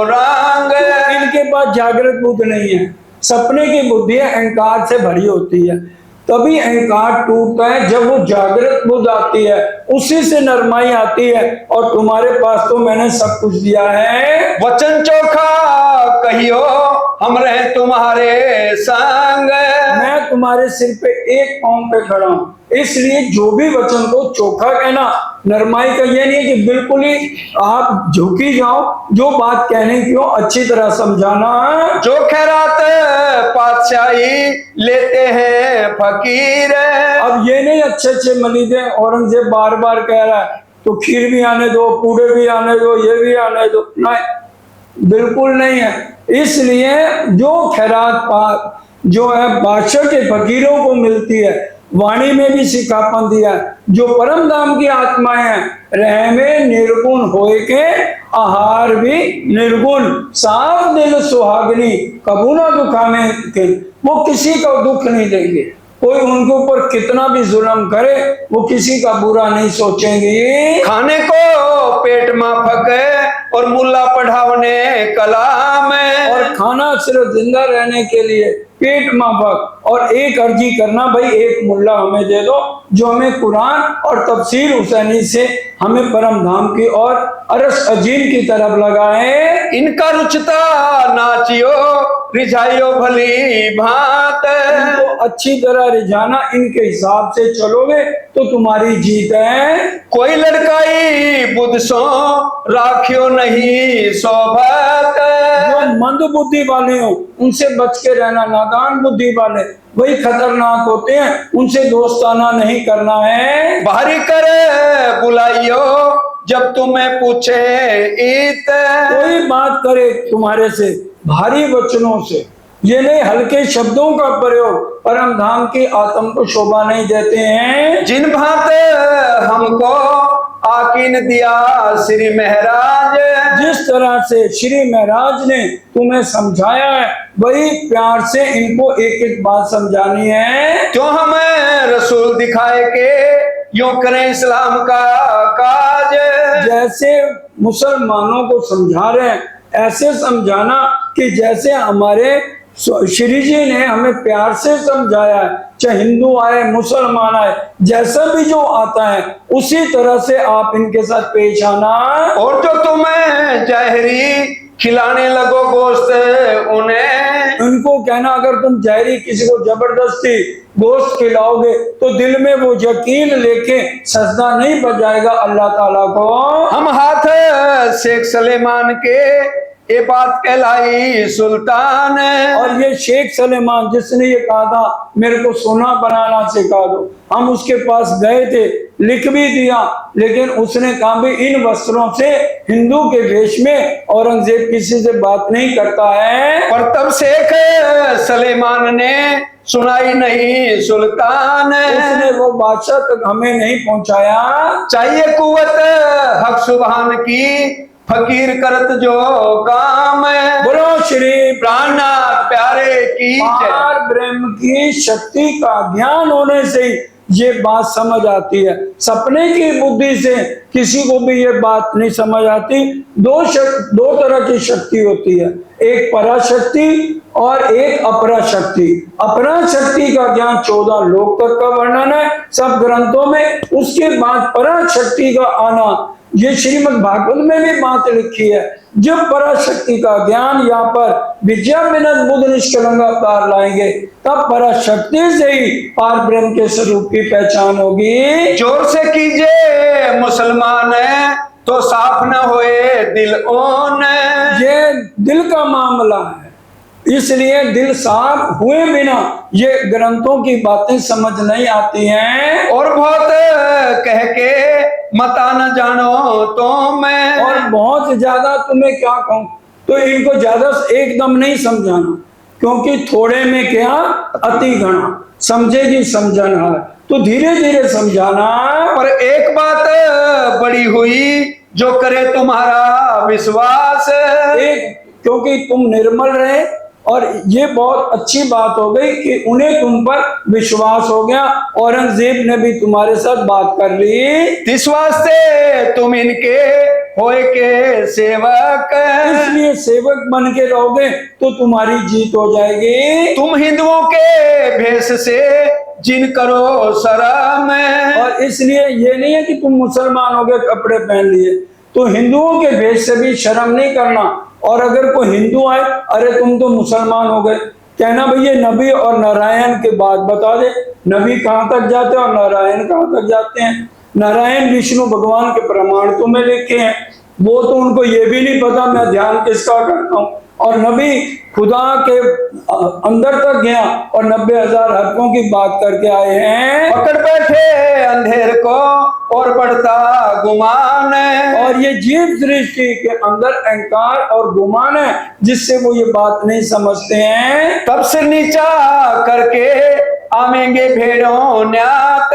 रंग। इनके पास जागृत बुद्ध नहीं है, सपने की बुद्धि अहंकार से भरी होती है, तभी अहंकार टूटता है जब वो जागृत बुद्धि आती है, उसी से नरमाई आती है। और तुम्हारे पास तो मैंने सब कुछ दिया है। वचन चोखा कहियो हम रहे तुम्हारे संग। मैं तुम्हारे सिर पे एक पांव पे खड़ा हूं, इसलिए जो भी वचन को चोखा कहना। नरमाई का ये नहीं कि बिल्कुल ही आप झुकी जाओ, जो बात कहने की हो अच्छी तरह समझाना। जो खैरात पातशाही लेते हैं फकीर। अब ये नहीं अच्छे अच्छे मलीदे औरंगजेब बार बार कह रहा है तो खीर भी आने दो, पूड़े भी आने दो, ये भी आने दो, नहीं, बिल्कुल नहीं है। इसलिए जो खैरात जो है बादशाह के फकीरों को मिलती है, वाणी में भी सिखापन दिया है। जो परम धाम की आत्माएं हैं, रहमे निर्गुण होए के आहार भी निर्गुण, साफ दिल सुहागनी कबू ना दुखावे के, वो किसी को दुख नहीं देंगे। कोई उनके ऊपर कितना भी जुल्म करे वो किसी का बुरा नहीं सोचेंगे। खाने को पेट माफक और मुल्ला पढ़ावने कलाम। और खाना सिर्फ जिंदा रहने के लिए पेट माफक, और एक अर्जी करना, भाई एक मुल्ला हमें दे दो जो हमें कुरान और तफसीर हुसैनी से हमें परम धाम की और अरस अजीम की तरफ लगाए। इनका रुचता नाचियो रिझाइयो भली भांत। इनको अच्छी तरह रिझाना, इनके हिसाब से चलोगे तो तुम्हारी जीत है। कोई लड़काई बुद्ध सो राखियो नहीं सोभत। जो मंद बुद्धि वाले हो उनसे बच के रहना, नादान बुद्धि वाले वही खतरनाक होते हैं, उनसे दोस्ताना नहीं करना है। भारी कर बुलाइयो जब तुम्हें पूछे इत। कोई बात करे तुम्हारे से भारी वचनों से, ये नहीं हल्के शब्दों का प्रयोग परम धाम की आत्म को शोभा नहीं देते हैं। जिन भांत हमको आकीन दिया श्री महाराज। जिस तरह से श्री महाराज ने तुम्हें समझाया है, वही प्यार से इनको एक एक बात समझानी है। जो हमें रसूल दिखाए के यूं करें इस्लाम का काज। जैसे मुसलमानों को समझा रहे हैं ऐसे समझाना कि जैसे हमारे श्री जी ने हमें प्यार से समझाया है, चाहे हिंदू आए मुसलमान आए, जैसा भी जो आता है उसी तरह से आप इनके साथ पेश आना। और जो तुम्हें जहरी खिलाने लगो गोश्त उन्हें। उनको कहना अगर तुम जहरी किसी को जबरदस्ती गोश्त खिलाओगे तो दिल में वो यकीन लेके सजदा नहीं बजाएगा अल्लाह ताला को। हम हाथ शेख सलेमान के ये बात कहलाई सुल्तान। और ये शेख सलेमान जिसने ये कहा था मेरे को सोना बनाना सिखा दो, हम उसके पास गए थे, लिख भी दिया, लेकिन उसने कहा भी इन वस्त्रों से हिंदू के वेश में औरंगजेब किसी से बात नहीं करता है। पर तब शेख सलेमान ने सुनाई नहीं सुल्तान। उसने वो बादशाह तक हमें नहीं पहुंचाया। चाहिए कुवत हक सुभान की फकीर करत जो काम। बोलो श्री प्राणनाथ प्यारे की जय। पार ब्रह्म की शक्ति का ज्ञान होने से ही ये बात समझ आती है। सपने की बुद्धि से किसी को भी ये बात नहीं समझ आती। दो तरह की शक्ति होती है, एक पराशक्ति और एक अपरा शक्ति। अपरा शक्ति का ज्ञान 14 लोक तक का वर्णन है सब ग्रंथों में। उसके बाद पराशक्ति का आना, ये श्रीमद् भागवत में भी बात लिखी है। जब पराशक्ति का ज्ञान यहाँ पर विद्या विनद बुद्ध निष्कलंक अवतार लाएंगे, तब पराशक्ति से ही पार ब्रह्म के स्वरूप की पहचान होगी। जोर से कीजिए मुसलमान तो साफ न होए दिल ओन। ये दिल का मामला है, इसलिए दिल साफ हुए बिना ये ग्रंथों की बातें समझ नहीं आती हैं। और बहुत कह के मता न जानो तो मैं। और बहुत ज्यादा तुम्हें क्या कहूं, तो इनको ज्यादा एकदम नहीं समझाना, क्योंकि थोड़े में क्या अति घना, समझेगी समझनहार, तो धीरे धीरे समझाना। पर एक बात बड़ी हुई जो करे तुम्हारा विश्वास। एक क्योंकि तुम निर्मल रहे और ये बहुत अच्छी बात हो गई कि उन्हें तुम पर विश्वास हो गया। औरंगजेब ने भी तुम्हारे साथ बात कर ली। तिस वास्ते तुम इनके होए के सेवक, इसलिए सेवक बन के रहोगे तो तुम्हारी जीत हो जाएगी। तुम हिंदुओं के भेष से जिन करो शरम, और इसलिए ये नहीं है कि तुम मुसलमान हो गए कपड़े पहन लिए, तो हिंदुओं के भेष से भी शर्म नहीं करना। और अगर कोई हिंदू आए, अरे तुम तो मुसलमान हो गए, कहना भैया नबी और नारायण के बात बता दे, नबी कहाँ तक जाते हैं और नारायण कहाँ तक जाते हैं। नारायण विष्णु भगवान के प्रमाण तुम्हें लिखे हैं, वो तो उनको ये भी नहीं पता मैं ध्यान किसका करता हूँ। और नबी खुदा के अंदर तक गया और 90,000 हरफों की बात करके आए हैं। पकड़ बैठे अंधेर को और बढ़ता गुमान, और ये जीव दृष्टि के अंदर अहंकार और गुमान है, जिससे वो ये बात नहीं समझते हैं। तब सिर नीचा करके आवेंगे भेड़ों न्यात,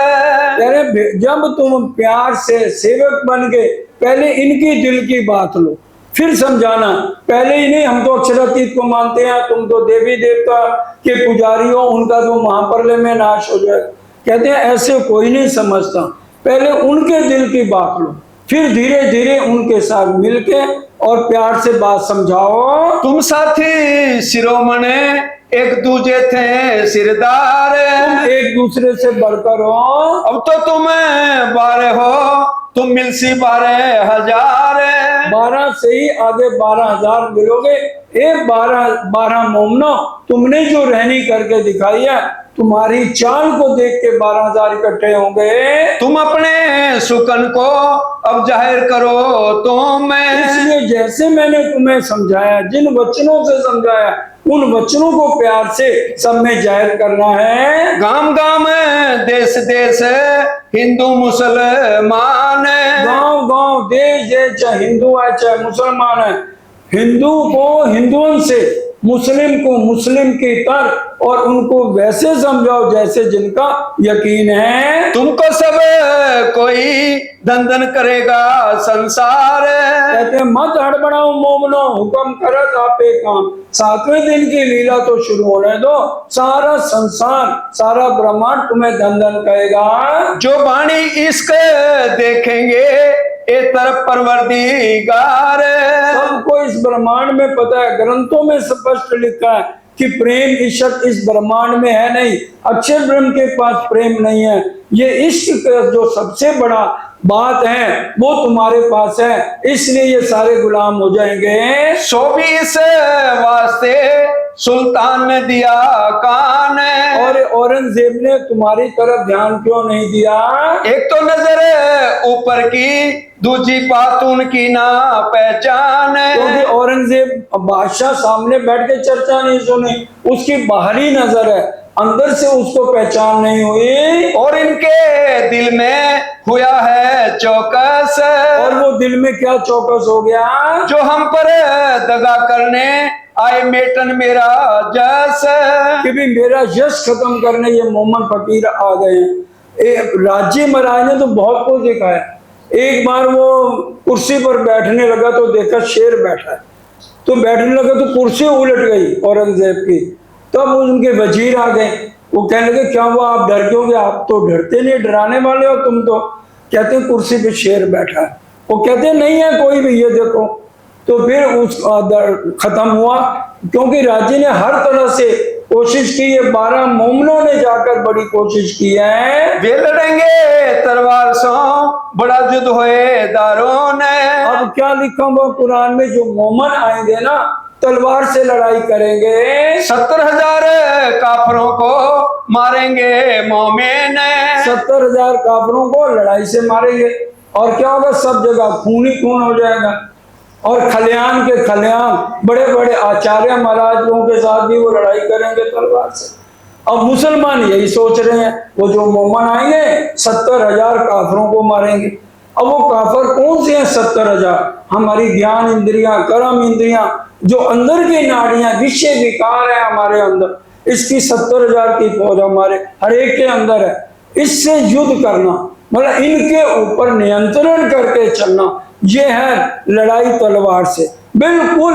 जब तुम प्यार से सेवक बन गए, पहले इनकी दिल की बात लो, फिर समझाना। पहले ही नहीं, हम तो अक्षरातीत को मानते हैं, तुम तो देवी देवता के पुजारी हो, उनका तो महाप्रलय में नाश हो जाए। कहते हैं ऐसे कोई नहीं समझता, पहले उनके दिल की बात लो, फिर धीरे धीरे उनके साथ मिलके और प्यार से बात समझाओ। तुम साथी शिरोमणे एक दूजे थे सिरदार, तुम एक दूसरे से बढ़कर हो। अब तो तुम 12 हो, तुम मिलसी 12,000, 12 से ही आगे 12,000 मिलोगे। एक 12 मोमनो तुमने जो रहनी करके दिखाई है, तुम्हारी चाल को देख के 12,000 इकट्ठे होंगे। तुम अपने सुकन को अब जाहिर करो तुम, इसलिए जैसे मैंने तुम्हें समझाया, जिन वचनों से समझाया, उन वचनों को प्यार से सब में जाहिर करना है। गांव गांव देश देश हिंदू मुसलमान, गांव गांव देश देश, चाहे हिंदू है चाहे मुसलमान है, हिंदू को हिंदुओं से, मुस्लिम को मुस्लिम की तरह, और उनको वैसे समझाओ जैसे जिनका यकीन है। तुमको सब कोई दंदन करेगा संसार, कहते हैं मत हड़बड़ाओ मोमनो, हुक्म करत आपे काम। 7वें दिन की लीला तो शुरू होने दो, सारा संसार सारा ब्रह्मांड तुम्हें दंदन कहेगा। जो वाणी इश्क देखेंगे ए तरफ परवरदिगार, सबको इस ब्रह्मांड में पता है, ग्रंथों में स्पष्ट लिखा है कि प्रेम इश्क इस ब्रह्मांड में है नहीं, अक्षर ब्रह्म के पास प्रेम नहीं है। ये इश्क का जो सबसे बड़ा बात है वो तुम्हारे पास है, इसलिए ये सारे गुलाम हो जाएंगे। सो भी इस वास्ते सुल्तान ने दिया कान, और औरंगजेब ने तुम्हारी तरफ ध्यान क्यों नहीं दिया? एक तो नजर ऊपर की, दूसरी बात उनकी ना पहचान, क्योंकि औरंगजेब बादशाह सामने बैठ के चर्चा नहीं सुनी, उसकी बाहरी नजर है, अंदर से उसको पहचान नहीं हुई। और इनके दिल में हुआ है चौकस, और वो दिल में क्या चौकस हो गया? जो हम पर दगा करने आए मेटन मेरा जस, कि भी मेरा यश खत्म करने ये मोहम्मद फकीर आ गए हैं। राज्य महाराज ने तो बहुत कुछ दिखाया। एक बार वो कुर्सी पर बैठने लगा तो देखा शेर बैठा है, तो बैठने लगा तो कुर्सी उलट गई औरंगजेब की। तब उनके वजीर आ गए, वो कहने लगे क्या हुआ, आप डर क्यों गए? आप तो डरते नहीं, डराने वाले हो तुम तो। कहते कुर्सी पे शेर बैठा है। वो कहते नहीं है कोई भी, ये देखो। तो फिर उस खत्म हुआ, क्योंकि राज्य ने हर तरह से कोशिश की है, 12 मोमनों ने जाकर बड़ी कोशिश की है। वे लड़ेंगे तलवार से बड़ा युद्ध होए दारों ने। अब क्या लिखा हुआ कुरान में, जो मोमन आएंगे ना तलवार से लड़ाई करेंगे। 70,000 काफरों को मारेंगे मोमिन, 70,000 काफरों को लड़ाई से मारेंगे। और क्या होगा, सब जगह खून ही खून हो जाएगा। और खलियान के खलियान बड़े बड़े आचार्य महाराजों के साथ भी वो लड़ाई करेंगे तलवार से। अब मुसलमान यही सोच रहे हैं, वो जो मोमन आएंगे 70,000 काफरों को मारेंगे। अब वो काफर कौन से हैं 70,000? हमारी ज्ञान इंद्रियां, कर्म इंद्रियां, जो अंदर की नाड़ियां, विषय विकार है हमारे अंदर, इसकी 70,000 की फौज हमारे हर एक के अंदर है। इससे युद्ध करना मतलब इनके ऊपर नियंत्रण करके चलना, ये है लड़ाई तलवार से। बिल्कुल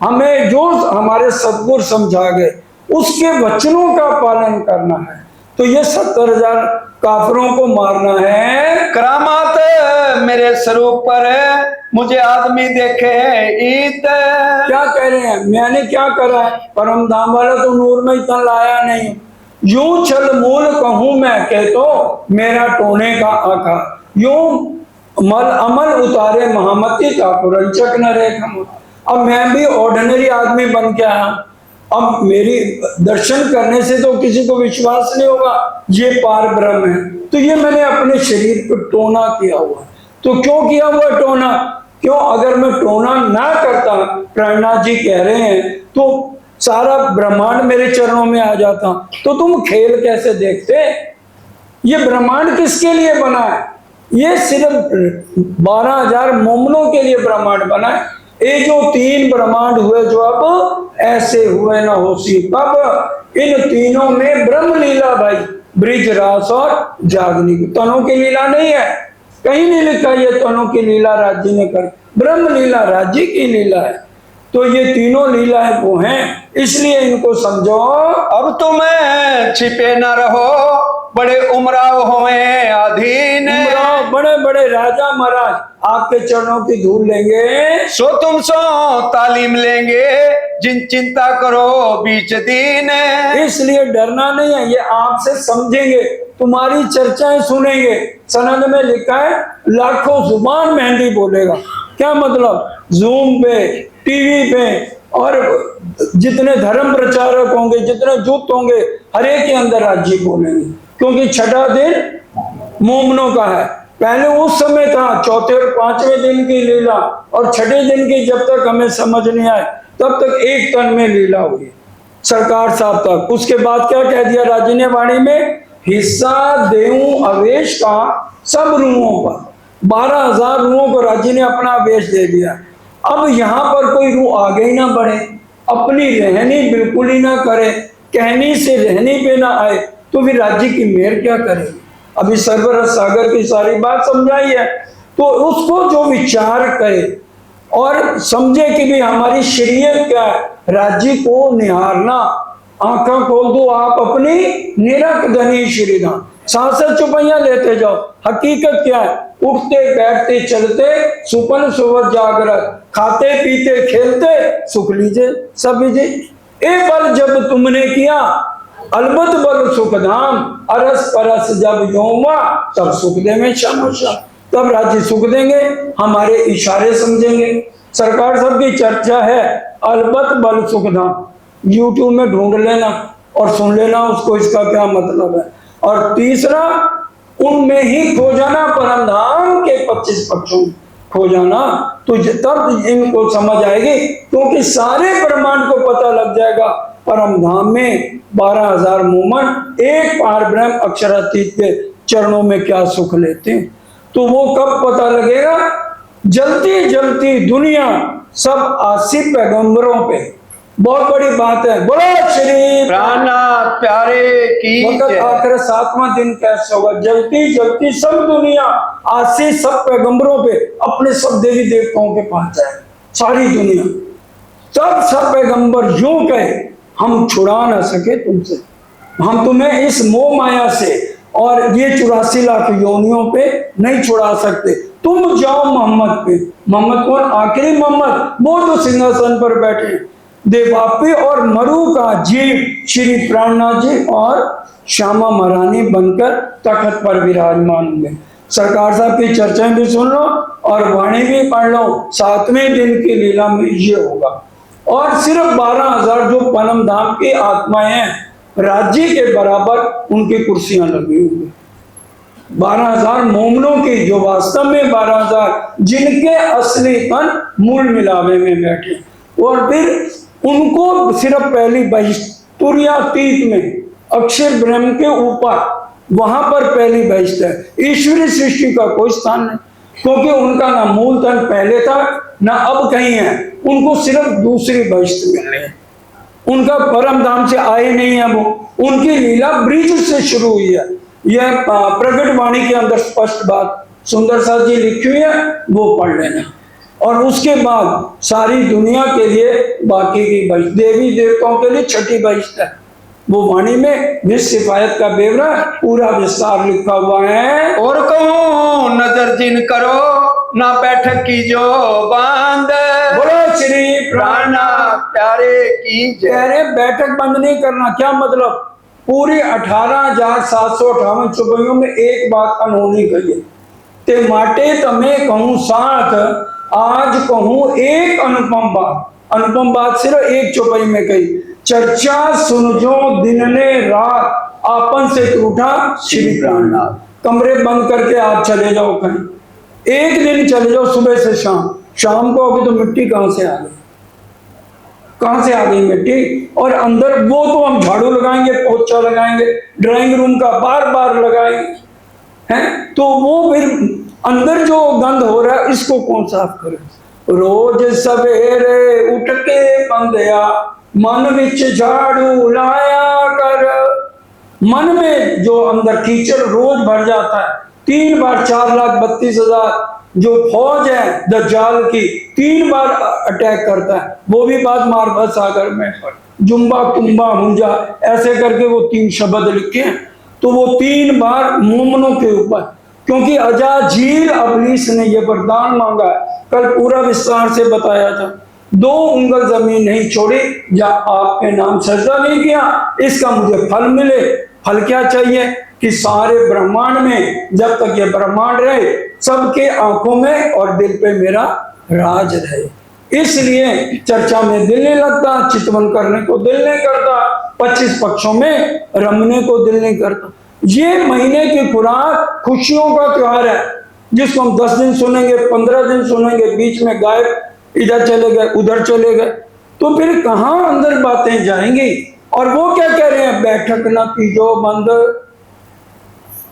हमें जो हमारे सद्गुरु समझा गए उसके वचनों का पालन करना है। तो ये 70,000 काफरों को मारना है। करामात मेरे स्वरूप पर मुझे आदमी देखे ईत। क्या कह रहे हैं, मैंने क्या करा है? परम धाम वाला तो नूर में इतना लाया नहीं। यूं छल मूल कहूं मैं कह तो मेरा टोने का आकार। यूं मल अमल उतारे महामती का पुरंचक न रेखा। अब मैं भी ऑर्डिनरी आदमी बन के आया। अब मेरी दर्शन करने से तो किसी को विश्वास नहीं होगा ये पार ब्रह्म है। तो ये मैंने अपने शरीर पर टोना किया हुआ। तो क्यों किया हुआ टोना? क्यों? अगर मैं टोना ना करता, प्राणनाथ जी कह रहे हैं, तो सारा ब्रह्मांड मेरे चरणों में आ जाता। तो तुम खेल कैसे देखते? ये ब्रह्मांड किसके लिए बना है? ये सिर्फ 12,000 मोमनों के लिए ब्रह्मांड बना है। ये जो 3 ब्रह्मांड हुए जो अब ऐसे हुए ना होसी कब, इन तीनों में ब्रह्म लीला भाई, ब्रिज रास और जागनी तनों की लीला नहीं है। कहीं नहीं लिखा ये तनों की लीला राज्य ने कर, ब्रह्म लीला राज्य की लीला है। तो ये तीनों लीलाएं वो हैं, इसलिए इनको समझो। अब तुम छिपे न रहो, बड़े उमराव होए अधीन। बड़े बड़े राजा महाराज आपके चरणों की धूल लेंगे। सो तुम सो तालीम लेंगे, जिन चिंता करो बीच दीन। इसलिए डरना नहीं है, ये आपसे समझेंगे, तुम्हारी चर्चाएं सुनेंगे। सनद में लिखा है लाखों जुबान मेहंदी बोलेगा। क्या मतलब? जूम पे, टीवी पे, और जितने धर्म प्रचारक होंगे, जितने जुत होंगे, हर एक के अंदर राज्य बोलेंगे। क्योंकि छठा दिन मोमनों का है। पहले उस समय था चौथे और 5वें दिन की लीला, और छठे दिन की जब तक हमें समझ नहीं आए तब तक एक तन में लीला हुई सरकार साहब तक। उसके बाद क्या कह दिया राज्य ने वाणी में? हिस्सा देऊं अवेश का सब रूहों पर। 12,000 रूहों को राज्य ने अपना अवेश दे दिया। अब यहाँ पर कोई रूह आगे ही ना बढ़े, अपनी रहनी बिल्कुल ही ना करे, कहनी से रहनी पे ना आए, तो फिर राज्य की मेहर क्या करेगी? अभी सर्वरस सागर की सारी बात समझाई है। तो उसको जो विचार करे और समझे कि भी हमारी शरीयत क्या है, राज्य को निहारना, आंखें खोल दो आप अपनी, निरख धनी श्रीधाम, सांसें चुपैया लेते जाओ। हकीकत क्या है? उठते बैठते चलते सुपन सुवत जागृत, खाते पीते खेलते सुख लीजिए सब लीजिए। ए बल जब तुमने किया अलबत बल सुख धाम, अरस परस जब योमा तब सुख देंगे शामोशा। तब राज्य सुख देंगे, हमारे इशारे समझेंगे। सरकार सबकी चर्चा है अलबत बल सुख धाम, यूट्यूब में ढूंढ लेना और सुन लेना उसको, इसका क्या मतलब है। और तीसरा, उनमें ही खो जाना, परम धाम के 25 पक्षों खो जाना। तो तब इनको समझ आएगी, क्योंकि सारे ब्रह्मांड को पता लग जाएगा परम धाम में 12,000 मोमन एक पार ब्रह्म अक्षरातीत के चरणों में क्या सुख लेते हैं। तो वो कब पता लगेगा? जलती जलती दुनिया सब आसिफ पैगंबरों पे। बहुत बड़ी बात है। बोलो श्री प्राणनाथ प्यारे की जय। आखिर 7वां दिन कैसे होगा? जलती जलती सब दुनिया आसिफ सब पैगंबरों पे अपने सब देवी देवताओं के पास जाए, सारी दुनिया। तब सब पैगंबर यूं कहे हम छुड़ा ना सके तुमसे, हम तुम्हें इस मोह माया से और ये 84 लाख योनियों पे नहीं छुड़ा सकते। तुम जाओ मोहम्मद पे। मोहम्मद कौन? आखिरी मोहम्मद, वो तो सिंहासन पर बैठे, देवापी और मरु का जीव श्री प्राणनाथ जी और श्यामा महारानी बनकर तख्त पर विराजमान होंगे। सरकार साहब की चर्चाएं भी सुन लो और वाणी भी पढ़ लो। 7वें दिन की लीला में ये होगा। और सिर्फ 12,000 जो परम धाम की आत्माएं हैं, राज्य के बराबर उनकी कुर्सियां लगी हुई। 12,000 मोमनों की, जो वास्तव में 12,000 जिनके असली तन मूल मिलावे में बैठे, और फिर उनको सिर्फ पहली बहिष्तुर्यातीत में अक्षर ब्रह्म के ऊपर वहां पर पहली बहिष्ट है। ईश्वरीय सृष्टि का कोई स्थान नहीं, क्योंकि उनका ना मूल तन पहले था ना अब कहीं है। उनको सिर्फ दूसरी बहिष्ट मिल रही है, उनका परम धाम से आए नहीं है वो। उनकी लीला ब्रिज से शुरू हुई है। यह प्रकट वाणी के अंदर स्पष्ट बात सुंदर साथ जी लिखी हुई है, वो पढ़ लेना। और उसके बाद सारी दुनिया के लिए बाकी की बहिष्ठ, देवी देवताओं के लिए छठी बहिष्ठ है। वो वाणी में निज सिफायत का ब्यौरा पूरा विस्तार लिखा हुआ है। और कहूँ नजर जिन करो ना बैठक की जो बांध, बोलो श्री प्राणा प्यारे की कह जय। रहे बैठक बंद नहीं करना। क्या मतलब? पूरी 18,758 चौपाइयों में एक बात अनहोनी कही है। ते माटे तमे कहूँ साथ, आज कहूँ एक अनुपम बात। अनुपम बात सिर्फ एक चौपाई में कही। चर्चा सुनजो दिन ने रात, आपन से टूटा श्री प्राणनाथ। कमरे बंद करके आप चले जाओ कहीं, एक दिन चले जाओ सुबह से शाम। शाम को अभी तो मिट्टी कहां से आ गई, कहां से आ गई मिट्टी? और अंदर वो तो हम झाड़ू लगाएंगे, पोछा लगाएंगे, ड्राइंग रूम का बार बार लगाएंगे, हैं? तो वो फिर अंदर जो गंद हो रहा है इसको कौन साफ करे? रोज सवेरे उठ के बंदया, मन विच झाड़ू लाया कर। मन में जो अंदर कीचड़ रोज भर जाता है, 3 बार 4,32,000 जो फौज है दज्जाल की 3 बार अटैक करता है, वो भी बात मार्फत सागर में जुम्बा कुंबा मुंजा ऐसे करके वो 3 शब्द लिखे हैं। तो वो 3 बार मोमनों के ऊपर, क्योंकि अजाजील अबलीस ने ये वरदान मांगा है, कल पूरा विस्तार से बताया था। 2 उंगल जमीन नहीं छोड़ी या आपके नाम सजदा नहीं किया, इसका मुझे फल मिले। फल क्या चाहिए? कि सारे ब्रह्मांड में जब तक ये ब्रह्मांड रहे, सबके आंखों में और दिल पे मेरा राज रहे। इसलिए चर्चा में दिल नहीं लगता, चितवन करने को दिल नहीं करता, 25 पक्षों में रमने को दिल नहीं करता। ये महीने की खुराक खुशियों का त्योहार है, जिसको हम 10 दिन सुनेंगे, 15 दिन सुनेंगे, बीच में गायब, इधर चले गए उधर चले गए, तो फिर कहाँ अंदर बातें जाएंगी? और वो क्या कह रहे हैं? बैठक ना कीजो बंद।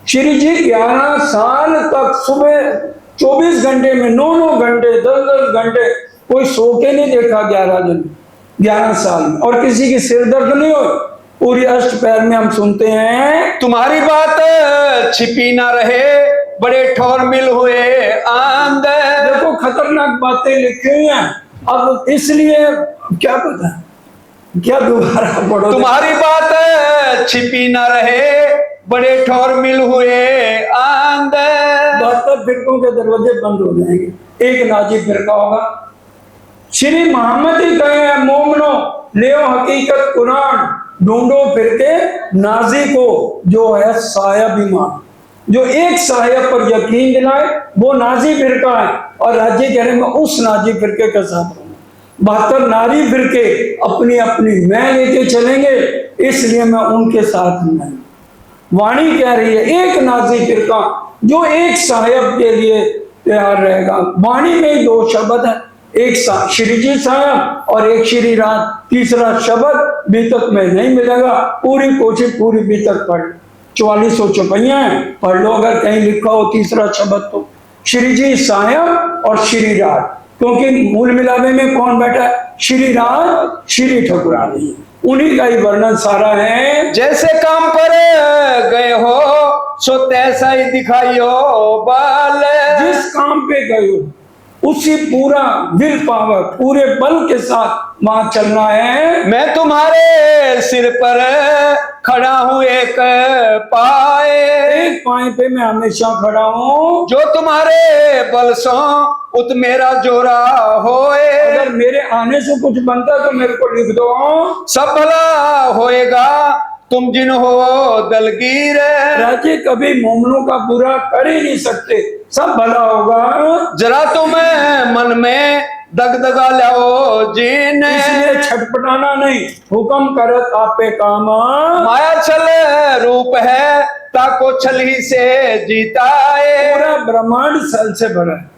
श्री जी 11 साल तक सुबह 24 घंटे में 9-9 घंटे 10-10 घंटे कोई सो के नहीं देखा 11 दिन 11 साल में, और किसी की सिर दर्द नहीं हो। पूरी अष्ट पैर में हम सुनते हैं, तुम्हारी बात छिपी ना रहे, बड़े ठोर मिल हुए आंद। देखो खतरनाक बातें लिखी हुई हैं। अब इसलिए क्या पता, क्या दोबारा पढ़ो। तुम्हारी बात छिपी ना रहे, बड़े ठोर मिल हुए आंद। 72 फिरकों के दरवाजे बंद हो जाएंगे, एक नाजी फिरका होगा। श्री मोहम्मद ही कहे हैं, मोमनो लेओ हकीकत कुरान, ढूंढो फिरके नाजी को जो है साहिब ईमान, जो एक साहिब पर यकीन दिलाए, वो नाजी फिरका है। और राज्य कह रहे हैं मैं उस नाजी फिरके के साथ रहूंगा। 72 नारी फिरके अपनी अपनी मैं लेके चलेंगे, इसलिए मैं उनके साथ नहीं। वाणी कह रही है एक नाजी फिरका जो एक साहिब के लिए तैयार रहेगा। वाणी में 2 शब्द है, एक श्री जी साहिब और एक श्री रात। तीसरा शब्द बीतक में नहीं मिलेगा। पूरी कोशिश पूरी बीतक पढ़, 4400 चौपाइयां हैं, पढ़ लो अगर कहीं लिखा हो तीसरा शब्द तो। श्री जी साहिब और श्री रात, क्योंकि मूल मिलावे में कौन बैठा है? श्री रात श्री ठकुरानी, उन्हीं का ही वर्णन सारा है। जैसे काम पर गए हो सो तैसा ही दिखाइयो बाल। जिस काम पे गए हो उसी पूरा विल पावर पूरे बल के साथ वहां चलना है। मैं तुम्हारे सिर पर खड़ा हूँ एक पाए, एक पाए पे मैं हमेशा खड़ा हूँ। जो तुम्हारे बल सो उत मेरा जोरा होए। अगर मेरे आने से कुछ बनता तो मेरे को लिख दो। सब भला होएगा तुम जिन हो दलगीर। राज्य कभी मोमनों का बुरा कर ही नहीं सकते, सब भला होगा। जरा तुम मन में दगदगा लाओ जिन, इसलिए छटपटाना नहीं, हुक्म करत आपे काम। माया छल रूप है ताको छल ही से जीताए। पूरा ब्रह्मांड छल से भरा है,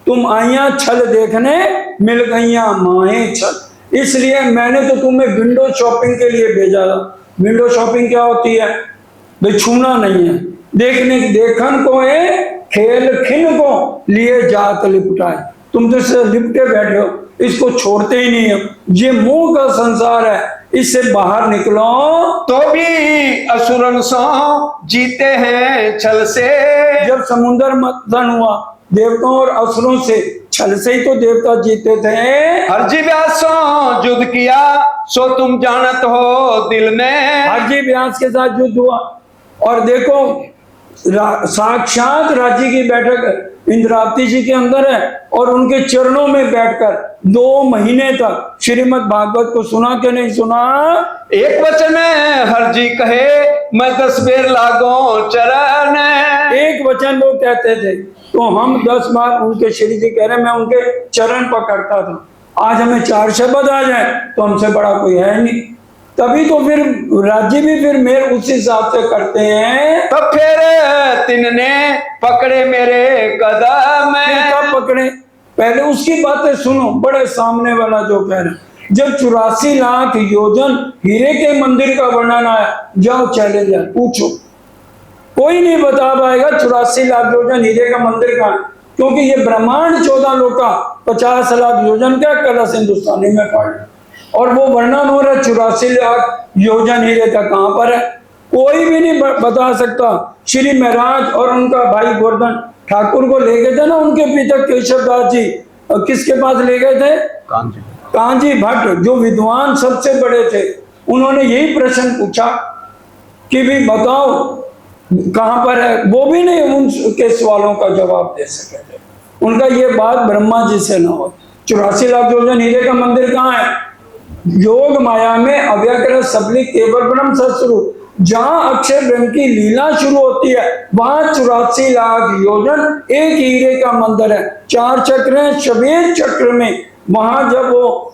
तुम आइया छल देखने, मिल गईया माए छल। इसलिए मैंने तो तुम्हें विंडो शॉपिंग के लिए भेजा था। विंडो शॉपिंग क्या होती है भाई? छूना नहीं है, देखने देखन को है, खेल खिन को लिए जात लिपटाए। तुम तो इससे लिपटे बैठे हो, इसको छोड़ते ही नहीं हो। ये मोह का संसार है, इससे बाहर निकलो। तो भी असुरन सो जीते हैं छल से। जब समुद्र मंथन हुआ देवताओं और असुरों से छल से ही तो देवता जीते थे। हरजी व्यासों युद्ध किया सो तुम जानत हो दिल में। हरजी व्यास के साथ युद्ध हुआ और देखो साक्षात राज्य की बैठक इंद्रावती जी के अंदर है और उनके चरणों में बैठकर 2 महीने तक श्रीमद् भागवत को सुना के नहीं सुना। एक वचन हरजी कहे मैं 10 बेर लागो चरण। एक वचन वो कहते थे तो हम 10 बार उनके श्री जी कह रहे मैं उनके चरण पकड़ता था। आज हमें 4 शब्द आ जाए तो हमसे बड़ा कोई है नहीं। तभी तो फिर राज्य भी फिर मेरे उस हिसाब से करते हैं। तब फिर तिनने पकड़े मेरे कदम। कब पकड़े? पहले उसकी बातें सुनो। बड़े सामने वाला जो कह रहे जब 84 लाख योजन हीरे के मंदिर का वर्णन आया, जाओ चैलेंज है, पूछो, कोई नहीं बता पाएगा 84 लाख योजन हीरे का मंदिर कहाँ है, क्योंकि ये ब्रह्मांड 14 लोग का 50 लाख योजन का कलश हिंदुस्तानी में पड़ रहा, और वो वर्णन हो रहा है 84 लाख योजन हीरे का कहां पर है, कोई भी नहीं बता सकता। श्री महाराज और उनका भाई गोवर्धन ठाकुर को ले गए थे ना उनके पिता केशव दास जी, किसके पास ले गए थे? कांजी भट्ट, जो विद्वान सबसे बड़े थे। उन्होंने यही प्रश्न पूछा कि भी बताओ कहां पर है, वो भी नहीं उनके सवालों का जवाब दे सके थे। उनका ये बात ब्रह्मा जी से न हो। 84 लाख योजन हीरे का मंदिर कहाँ है? योग माया में अव्यकृत सबली केवल ब्रह्म सस्वरूप, जहां अक्षर ब्रह्म की लीला शुरू होती है वहां 84 लाख योजन एक हीरे का मंदिर है। 4 चक्र हैं, शबीर चक्र में वहां जब वो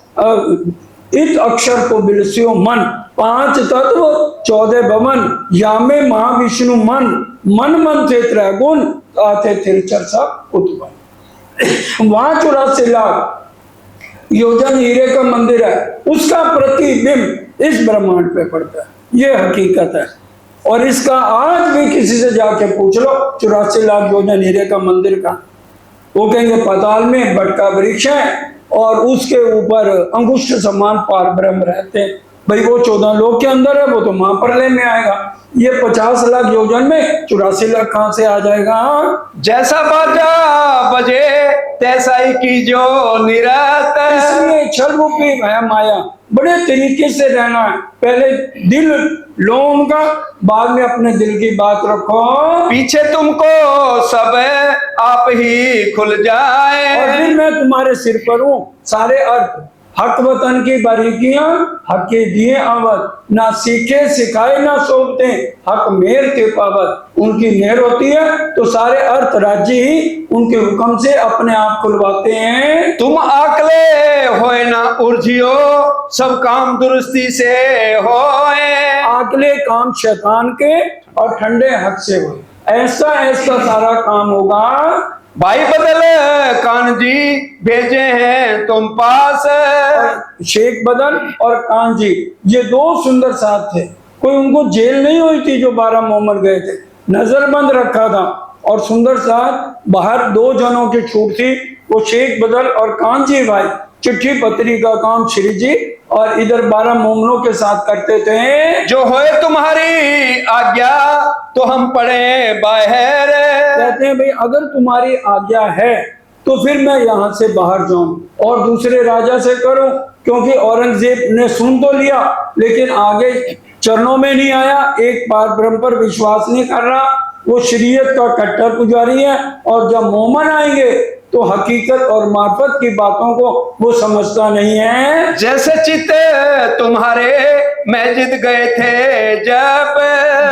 इस अक्षर को बिलस्यो मन, 5 तत्व 14 भवन, यामे महाविष्णु मन, मन मन से 3 गुण आते तिरचर सब उत्पन्न। वहां 84 लाख योजन हीरे का मंदिर है, उसका प्रतिबिंब इस ब्रह्मांड पे पड़ता है। ये हकीकत है और इसका आज भी किसी से जाके पूछ लो 84 लाख योजन हीरे का मंदिर का, वो कहेंगे पाताल में बट का वृक्ष है और उसके ऊपर अंगुष्ठ समान पार ब्रह्म रहते हैं। भाई वो 14 लोग के अंदर है, वो तो महाप्रलय में आएगा। ये 50 लाख योजन में 84 लाख कहां से आ जाएगा? जैसा बाजा बजे तैसा ही की जो निरत। इसलिए छल रूपी है माया, बड़े तरीके से रहना है। पहले दिल लो उनका, बाद में अपने दिल की बात रखो, पीछे तुमको सब आप ही खुल जाए। और फिर मैं तुम्हारे सिर पर हूँ। सारे अर्थ हक वतन की बारीकियां हक के दिए आवत, ना सीखे सिखाए ना सोचते हक मेर के पावत। उनकी मेहर होती है तो सारे अर्थ राज्य ही उनके हुक्म से अपने आप खुलवाते हैं। तुम आकले होए ना उर्जियो सब काम दुरुस्ती से होए। आकले काम शैतान के और ठंडे हक से हुए। ऐसा ऐसा सारा काम होगा। भाई बदल कान जी भेजे हैं तुम पास। शेख बदल और कान जी ये 2 सुंदर साथ थे। कोई उनको जेल नहीं हुई थी जो 12 मोहम्मद गए थे, नजरबंद रखा था। और सुंदर साथ बाहर 2 जनों की छूट थी, वो शेख बदल और कान जी भाई चिट्ठी पत्री का काम श्री जी और इधर 12 मोमनों के साथ करते थे। जो होए तुम्हारी आज्ञा तो हम पढ़े बाहर। कहते हैं भाई अगर तुम्हारी आज्ञा है तो फिर मैं यहाँ से बाहर जाऊं और दूसरे राजा से करूं, क्योंकि औरंगजेब ने सुन तो लिया लेकिन आगे चरणों में नहीं आया। एक बार ब्रह्म पर विश्वास नहीं कर रहा, वो शरीयत का कट्टर पुजारी है। और जब मोमन आएंगे तो हकीकत और मार्फत की बातों को वो समझता नहीं है। जैसे चित्ते तुम्हारे मैं जीत गए थे जब,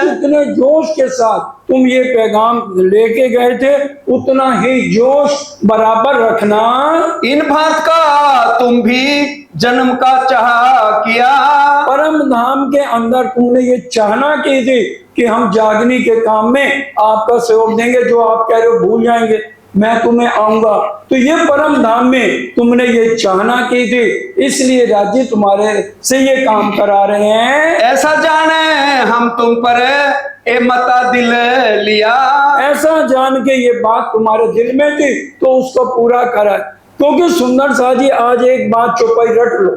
जितने जोश के साथ तुम ये पैगाम लेके गए थे उतना ही जोश बराबर रखना। इन बात का तुम भी जन्म का चाह किया। परम धाम के अंदर तुमने ये चाहना की थी कि हम जागनी के काम में आपका सहयोग देंगे, जो आप कह रहे हो भूल जाएंगे, मैं तुम्हें आऊंगा। तो ये परम धाम में तुमने ये चाहना की थी, इसलिए राज्य तुम्हारे से ये काम करा रहे हैं। ऐसा जाने हम तुम पर ए मता दिल लिया। ऐसा जान के ये बात तुम्हारे दिल में थी तो उसको पूरा करा। क्योंकि सुंदर साजी आज एक बात चौपाई रट लो,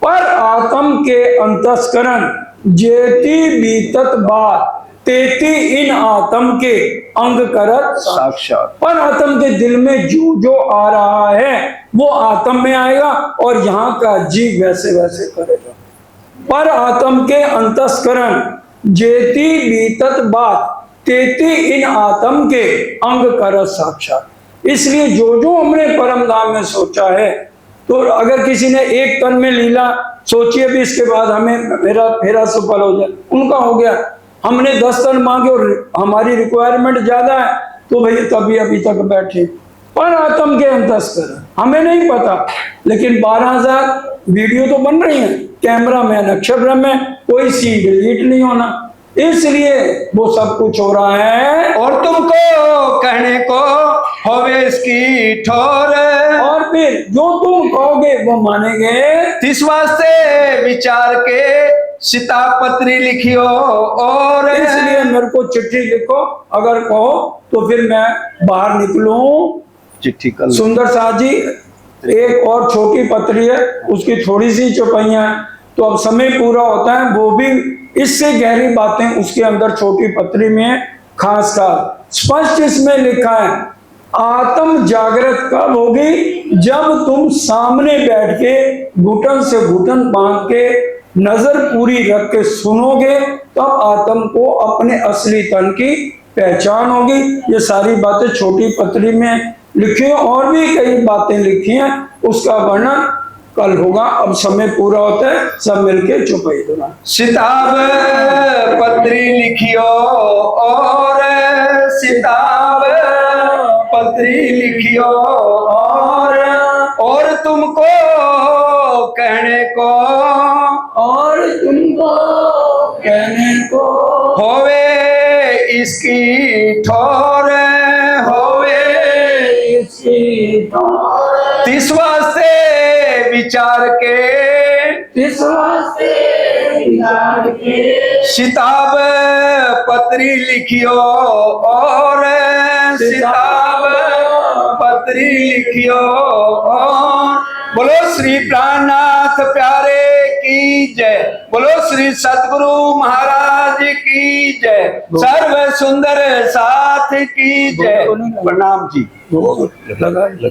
पर आत्म के अंतस्करण जेती बीतत बात तेती इन आत्म के अंग करत साक्षात। पर आत्म के दिल में जो जो आ रहा है वो आत्म में आएगा और यहाँ का जीव वैसे वैसे करेगा। पर आत्म के अंतस्करण जेती बीतत बात तेती इन आत्म के अंग करत साक्षात। इसलिए जो जो हमने परम धाम में सोचा है, तो अगर किसी ने एक तन में लीला सोची है भी इसके बाद हमें मेरा फेरा सफल हो जाए, उनका हो गया। हमने 10 तन मांगे और हमारी रिक्वायरमेंट ज्यादा है तो भाई तभी अभी तक बैठे। पर आत्म के अंतस्करण हमें नहीं पता, लेकिन 12,000 वीडियो तो बन रही है कैमरा में, नक्षत्र में, कोई सीन डिलीट नहीं होना, इसलिए वो सब कुछ हो रहा है। और तुमको कहने को होवे इसकी ठोर, और फिर जो तुम कहोगे वो मानेंगे। इस वास्ते विचार के सीता पत्री लिखियो और इसलिए मेरे को चिट्ठी लिखो, अगर कहो तो फिर मैं बाहर निकलूं। चिट्ठी कल सुंदर साथ जी एक और छोटी पत्री है, उसकी थोड़ी सी चौपाइयां हैं, तो अब समय पूरा होता है, वो भी इससे गहरी बातें उसके अंदर छोटी पत्री में है। खासकर स्पष्ट इसमें लिखा है, आत्म जागृत कब होगी? जब तुम सामने बैठ के घुटन से घुटन बांध के नजर पूरी रख के सुनोगे, तब आत्म को अपने असली तन की पहचान होगी। ये सारी बातें छोटी पत्री में लिखी हैं, और भी कई बातें लिखी हैं, उसका वर्णन कल होगा। अब समय पूरा होता है, सब मिलके चुपाई देना। सिताब पत्री लिखियो और सिताब पत्री लिखियो और तुमको कहने को, और तुमको कहने को होवे इसकी ठोर, होवे इसकी ठोर। इस वास्ते विचार के, इस वास्ते विचार के सिताब पत्री लिखियो और सिताब पत्री लिखियो और बोलो श्री प्राणनाथ प्यारे की जय, बोलो श्री सतगुरु महाराज की जय, सर्व सुंदर साथ की जय। प्रणाम जी। लगा